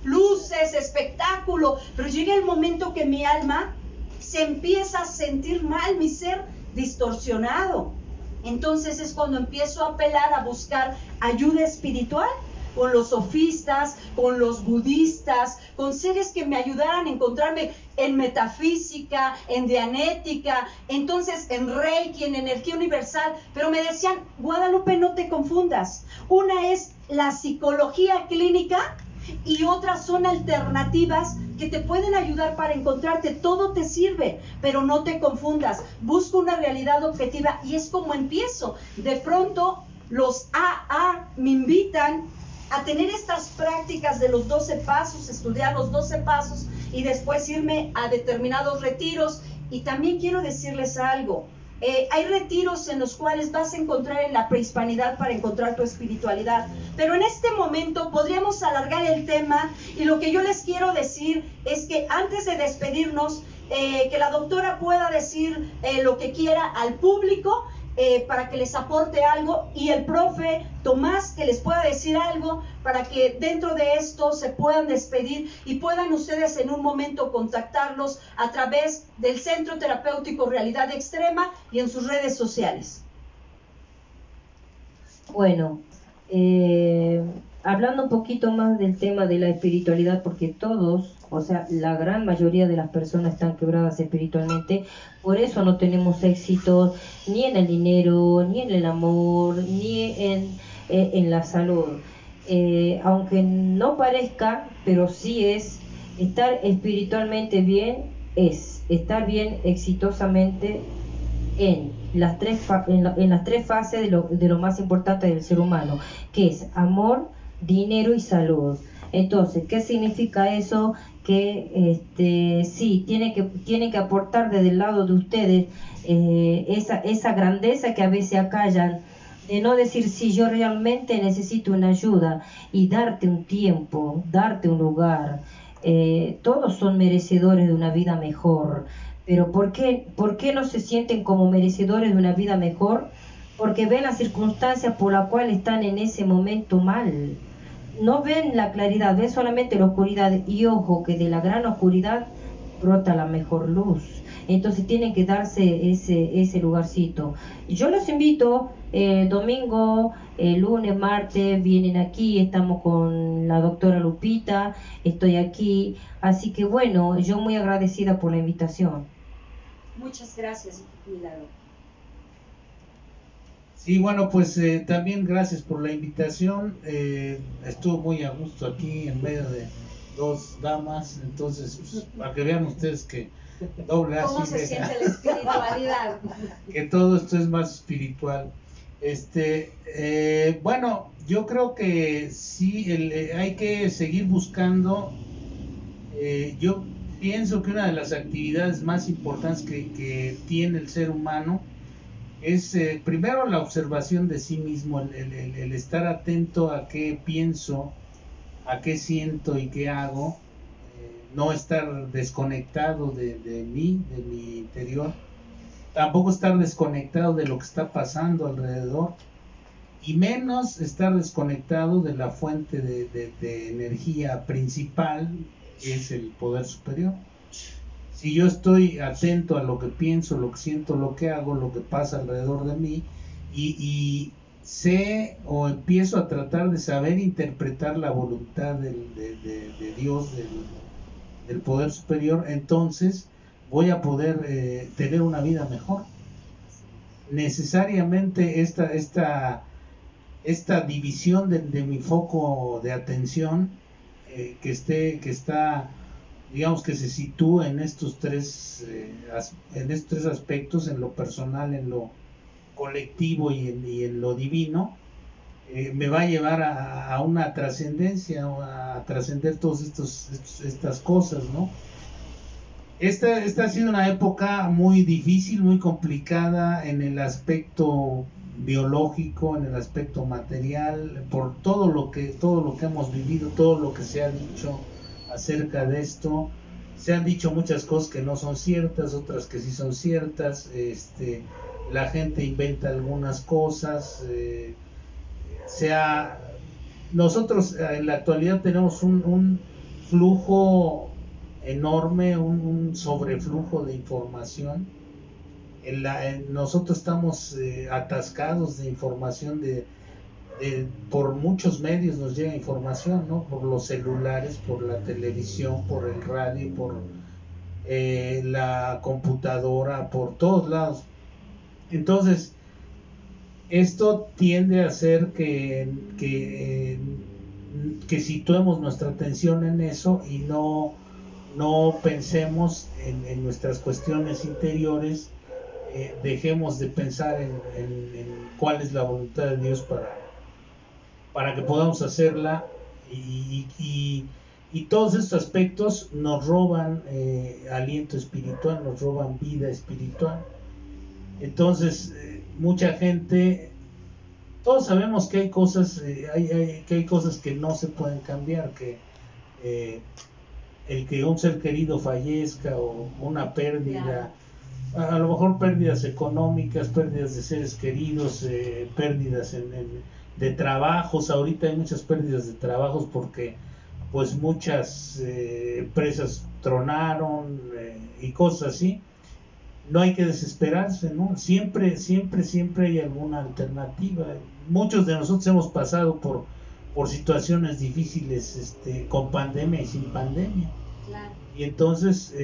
Speaker 1: luces, espectáculo, pero llega el momento que mi alma se empieza a sentir mal, mi ser distorsionado. Entonces es cuando empiezo a apelar a buscar ayuda espiritual con los sofistas, con los budistas, con seres que me ayudaran a encontrarme en metafísica, en dianética, entonces en Reiki, en energía universal. Pero me decían, Guadalupe, no te confundas. Una es la psicología clínica y otras son alternativas que te pueden ayudar para encontrarte. Todo te sirve, pero no te confundas. Busca una realidad objetiva y es como empiezo. De pronto los AA me invitan a tener estas prácticas de los 12 pasos, estudiar los 12 pasos y después irme a determinados retiros. Y también quiero decirles algo. Hay retiros en los cuales vas a encontrar en la prehispanidad para encontrar tu espiritualidad. Pero en este momento podríamos alargar el tema y lo que yo les quiero decir es que antes de despedirnos, que la doctora pueda decir lo que quiera al público para que les aporte algo, y el profe Tomás que les pueda decir algo para que dentro de esto se puedan despedir y puedan ustedes en un momento contactarlos a través del Centro Terapéutico Realidad Extrema y en sus redes sociales.
Speaker 2: Bueno, hablando un poquito más del tema de la espiritualidad, porque todos, o sea, la gran mayoría de las personas están quebradas espiritualmente, por eso no tenemos éxito ni en el dinero, ni en el amor, ni en la salud. Aunque no parezca, pero sí es estar espiritualmente bien, es estar bien exitosamente en las tres fases de lo más importante del ser humano, que es amor, dinero y salud. Entonces, ¿qué significa eso? Que sí, tienen que aportar desde el lado de ustedes esa grandeza que a veces acallan, de no decir si yo realmente necesito una ayuda y darte un tiempo, darte un lugar. Todos son merecedores de una vida mejor, pero ¿por qué no se sienten como merecedores de una vida mejor? Porque ven las circunstancias por las cuales están en ese momento mal. No ven la claridad, ven solamente la oscuridad. Y ojo, que de la gran oscuridad brota la mejor luz. entonces tienen que darse ese lugarcito. Yo los invito, domingo, lunes, martes, vienen aquí, estamos con la doctora Lupita, estoy aquí, así que bueno, yo muy agradecida por la invitación.
Speaker 1: Muchas gracias, Milagro.
Speaker 3: Sí, bueno, pues también gracias por la invitación. Estuvo muy a gusto aquí en medio de dos damas, entonces pues, para que vean ustedes que doble
Speaker 1: ¿Cómo se siente la espiritualidad?
Speaker 3: Que todo esto es más espiritual. Bueno, yo creo que sí, hay que seguir buscando. Yo pienso que una de las actividades más importantes que tiene el ser humano es primero la observación de sí mismo, el estar atento a qué pienso, a qué siento y qué hago, no estar desconectado de mí, de mi interior, tampoco estar desconectado de lo que está pasando alrededor, y menos estar desconectado de la fuente de energía principal, que es el poder superior. Si yo estoy atento a lo que pienso, lo que siento, lo que hago, lo que pasa alrededor de mí, y sé o empiezo a tratar de saber interpretar la voluntad de Dios, del poder superior, entonces voy a poder tener una vida mejor. Necesariamente esta división de mi foco de atención, que está, digamos, que se sitúa en estos tres aspectos, en lo personal, en lo colectivo y en lo divino, me va a llevar a una trascendencia, a trascender todas estas cosas, ¿no? Esta ha sido una época muy difícil, muy complicada en el aspecto biológico, en el aspecto material, por todo lo que hemos vivido, todo lo que se ha dicho acerca de esto. Se han dicho muchas cosas que no son ciertas, otras que sí son ciertas. La gente inventa algunas cosas. Nosotros en la actualidad tenemos un flujo enorme, un sobreflujo de información. Nosotros estamos atascados de información, por muchos medios nos llega información, ¿no? Por los celulares, por la televisión, por el radio, por la computadora, por todos lados. Entonces, esto tiende a hacer que situemos nuestra atención en eso y no pensemos en nuestras cuestiones interiores, dejemos de pensar en cuál es la voluntad de Dios para que podamos hacerla, y todos estos aspectos nos roban aliento espiritual, nos roban vida espiritual. Entonces mucha gente, todos sabemos que hay cosas que no se pueden cambiar, que el que un ser querido fallezca, o una pérdida, a lo mejor pérdidas económicas, pérdidas de seres queridos, pérdidas de trabajos. Ahorita hay muchas pérdidas de trabajos porque pues muchas empresas tronaron, y cosas así. No hay que desesperarse, ¿no? Siempre hay alguna alternativa. Muchos de nosotros hemos pasado por situaciones difíciles, con pandemia y sin pandemia.
Speaker 1: Claro.
Speaker 3: Y entonces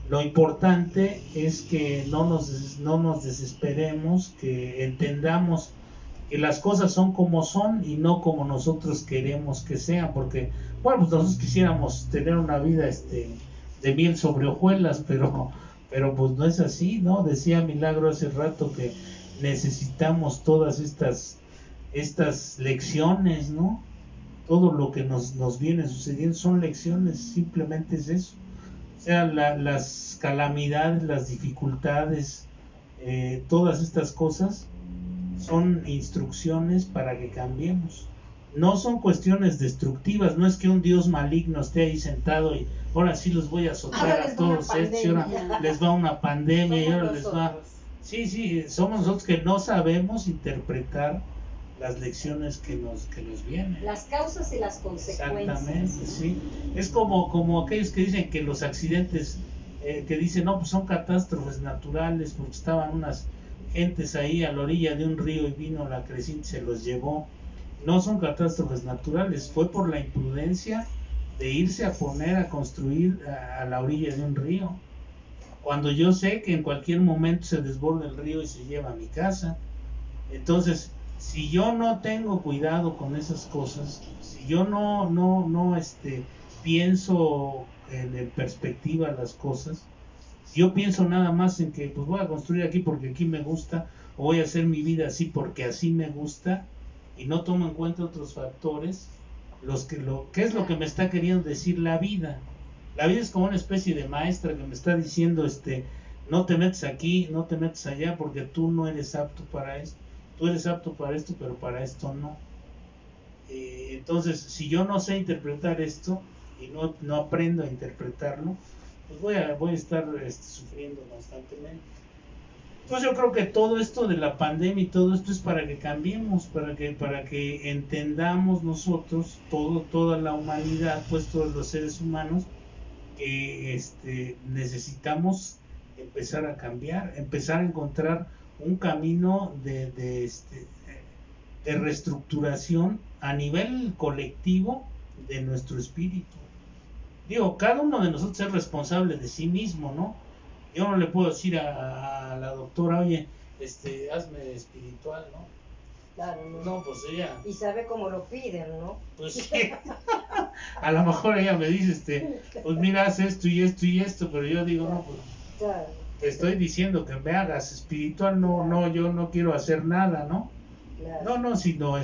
Speaker 3: lo importante es que no nos desesperemos, que entendamos que las cosas son como son y no como nosotros queremos que sean, porque bueno, pues nosotros quisiéramos tener una vida de miel sobre hojuelas, pero pues no es así, ¿no? Decía Milagro hace rato que necesitamos todas estas lecciones, ¿no? Todo lo que nos viene sucediendo son lecciones, simplemente es eso. O sea, las calamidades, las dificultades, todas estas cosas son instrucciones para que cambiemos. No son cuestiones destructivas, no es que un Dios maligno esté ahí sentado y ahora sí los voy a azotar a todos estos, y ahora les va una pandemia, y ahora les va... Sí, somos nosotros que no sabemos interpretar las lecciones que nos vienen.
Speaker 1: Las causas y las consecuencias.
Speaker 3: Exactamente, sí. Es como aquellos que dicen que los accidentes que dicen, no, pues son catástrofes naturales, porque estaban unas gentes ahí a la orilla de un río y vino la creciente y se los llevó. No son catástrofes naturales, fue por la imprudencia de irse a poner a construir a la orilla de un río, cuando yo sé que en cualquier momento se desborda el río y se lleva a mi casa. Entonces, si yo no tengo cuidado con esas cosas, si yo no pienso en perspectiva las cosas, si yo pienso nada más en que pues voy a construir aquí porque aquí me gusta, o voy a hacer mi vida así porque así me gusta, y no tomo en cuenta otros factores, ¿qué es lo que me está queriendo decir la vida? La vida es como una especie de maestra que me está diciendo, no te metes aquí, no te metes allá, porque tú no eres apto para esto. Tú eres apto para esto, pero para esto no. Entonces, si yo no sé interpretar esto y no aprendo a interpretarlo, pues voy a estar sufriendo constantemente. Entonces yo creo que todo esto de la pandemia y todo esto es para que cambiemos, para que entendamos nosotros, toda la humanidad, pues todos los seres humanos, que necesitamos empezar a cambiar, empezar a encontrar un camino de reestructuración a nivel colectivo de nuestro espíritu. Digo, cada uno de nosotros es responsable de sí mismo, ¿no? Yo no le puedo decir a la doctora, oye, hazme espiritual, ¿no?
Speaker 2: Claro,
Speaker 3: no, pues ella...
Speaker 2: Y sabe cómo lo piden, ¿no?
Speaker 3: Pues sí. A lo mejor ella me dice, pues mira, haz esto y esto y esto, pero yo digo, no, pues...
Speaker 2: Claro.
Speaker 3: Te estoy diciendo que me hagas espiritual, no, yo no quiero hacer nada, ¿no?
Speaker 2: Claro.
Speaker 3: No, sino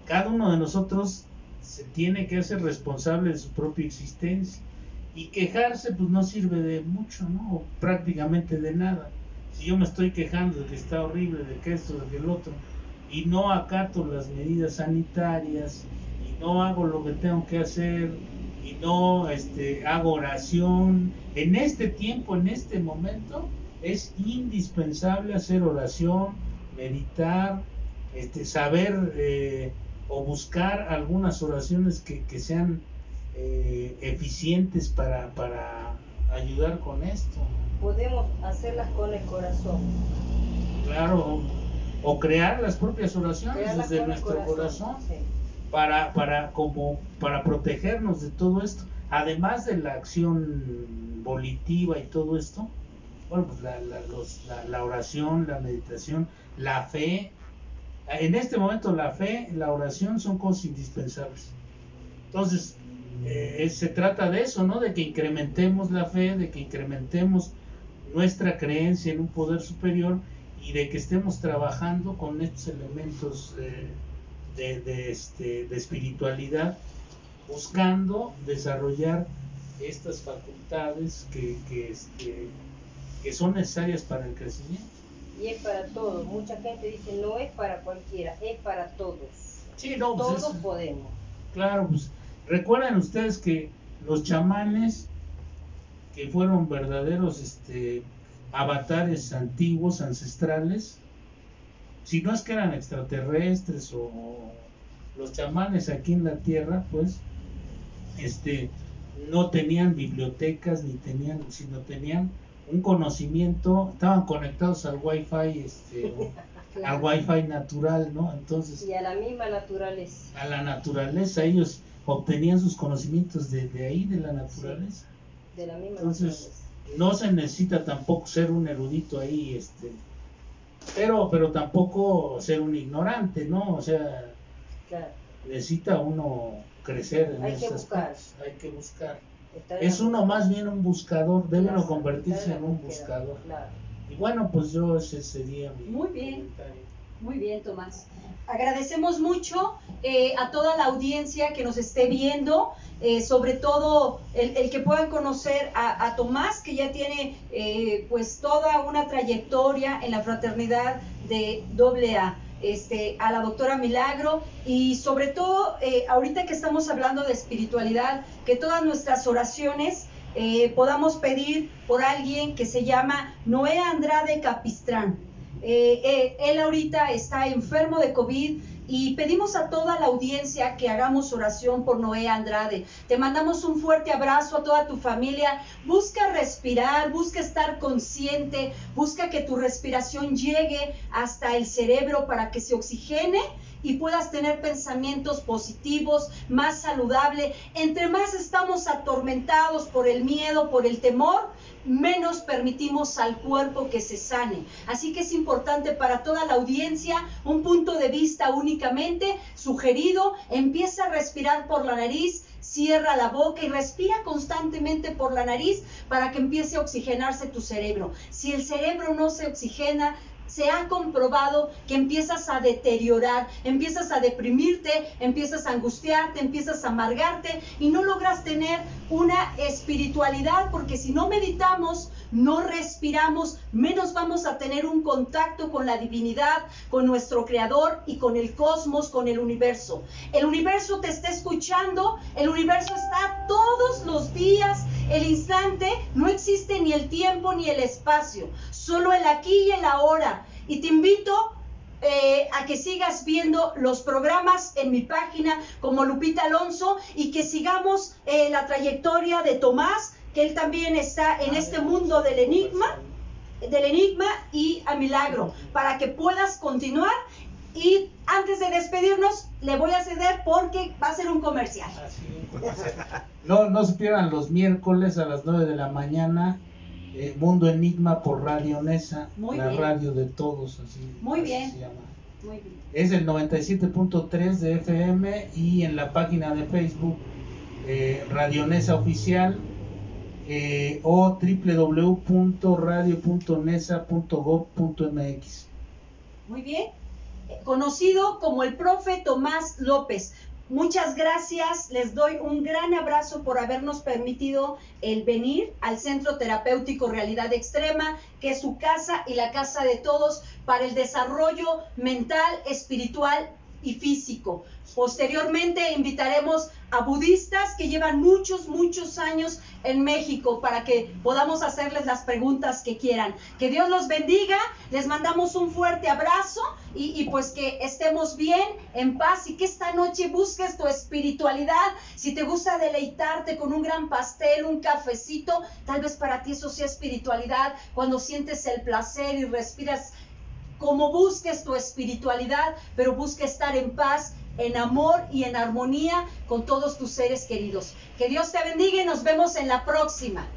Speaker 3: cada uno de nosotros se tiene que hacer responsable de su propia existencia, y quejarse pues no sirve de mucho, ¿no? O prácticamente de nada. Si yo me estoy quejando de que está horrible, de que esto, de que el otro, y no acato las medidas sanitarias, y no hago lo que tengo que hacer, y no hago oración, en este tiempo, en este momento, es indispensable hacer oración, meditar, saber o buscar algunas oraciones que sean eficientes para ayudar con esto.
Speaker 2: Podemos hacerlas con el corazón.
Speaker 3: Claro, o crear las propias oraciones desde nuestro corazón,
Speaker 2: sí.
Speaker 3: para protegernos de todo esto, además de la acción volitiva y todo esto. Bueno, pues la oración, la meditación, la fe. En este momento la fe, la oración son cosas indispensables. Entonces, se trata de eso, ¿no? De que incrementemos la fe, de que incrementemos nuestra creencia en un poder superior, y de que estemos trabajando con estos elementos de espiritualidad, buscando desarrollar estas facultades que son necesarias para el crecimiento.
Speaker 2: Y es para todos. Mucha gente dice, no es para cualquiera, es para todos.
Speaker 3: Sí, no, pues
Speaker 2: todos podemos.
Speaker 3: Claro, pues recuerden ustedes que los chamanes, que fueron verdaderos avatares antiguos, ancestrales, si no es que eran extraterrestres o los chamanes aquí en la tierra, pues no tenían bibliotecas ni sino tenían un conocimiento, estaban conectados al wifi,
Speaker 2: claro.
Speaker 3: Al wifi natural, ¿no? Entonces,
Speaker 2: y a la misma naturaleza.
Speaker 3: A la naturaleza, ellos obtenían sus conocimientos de ahí, de la naturaleza.
Speaker 2: Sí, de la misma
Speaker 3: Entonces,
Speaker 2: naturaleza.
Speaker 3: No se necesita tampoco ser un erudito ahí, pero tampoco ser un ignorante, ¿no? O sea,
Speaker 2: claro.
Speaker 3: Necesita uno crecer en esas cosas. Hay que buscar. Es uno más bien un buscador, debe uno convertirse en un buscador.
Speaker 2: Claro.
Speaker 3: Y bueno, pues yo ese sería mi
Speaker 1: Muy bien.
Speaker 3: comentario.
Speaker 1: Muy bien, Tomás. Agradecemos mucho a toda la audiencia que nos esté viendo, sobre todo el que puedan conocer a Tomás, que ya tiene pues toda una trayectoria en la fraternidad de AA. A la doctora Milagro, y sobre todo ahorita que estamos hablando de espiritualidad, que todas nuestras oraciones podamos pedir por alguien que se llama Noé Andrade Capistrán. Él ahorita está enfermo de COVID Y pedimos a toda la audiencia que hagamos oración por Noé Andrade. Te mandamos un fuerte abrazo a toda tu familia. Busca respirar, busca estar consciente, busca que tu respiración llegue hasta el cerebro para que se oxigene y puedas tener pensamientos positivos, más saludable. Entre más estamos atormentados por el miedo, por el temor, menos permitimos al cuerpo que se sane. Así que es importante para toda la audiencia un punto de vista únicamente sugerido. Empieza a respirar por la nariz, cierra la boca y respira constantemente por la nariz para que empiece a oxigenarse tu cerebro. Si el cerebro no se oxigena, se ha comprobado que empiezas a deteriorar, empiezas a deprimirte, empiezas a angustiarte, empiezas a amargarte y no logras tener una espiritualidad, porque si no meditamos, no respiramos, menos vamos a tener un contacto con la divinidad, con nuestro creador y con el cosmos, con el universo. El universo te está escuchando, el universo está todos los días, el instante, no existe ni el tiempo ni el espacio, solo el aquí y el ahora. Y te invito a que sigas viendo los programas en mi página como Lupita Alonso y que sigamos la trayectoria de Tomás, que él también está en este mundo del enigma y a milagro, para que puedas continuar. Y antes de despedirnos, le voy a ceder porque va a ser un comercial.
Speaker 3: No se pierdan los miércoles a las 9 de la mañana. Mundo Enigma por Radio Nesa, radio de todos, así,
Speaker 1: muy
Speaker 3: así
Speaker 1: bien.
Speaker 3: se llama.
Speaker 1: Muy bien.
Speaker 3: Es el 97.3 de FM y en la página de Facebook Radio Nesa Oficial o www.radio.nesa.gov.mx.
Speaker 1: Muy bien. Conocido como el profe Tomás López. Muchas gracias, les doy un gran abrazo por habernos permitido el venir al Centro Terapéutico Realidad Extrema, que es su casa y la casa de todos para el desarrollo mental, espiritual y físico. Posteriormente invitaremos a budistas que llevan muchos años en México para que podamos hacerles las preguntas que quieran. Que Dios los bendiga, les mandamos un fuerte abrazo y pues que estemos bien, en paz, y que esta noche busques tu espiritualidad. Si te gusta deleitarte con un gran pastel, un cafecito, tal vez para ti eso sea espiritualidad, cuando sientes el placer y respiras. Como busques tu espiritualidad, pero busca estar en paz, en amor y en armonía con todos tus seres queridos. Que Dios te bendiga y nos vemos en la próxima.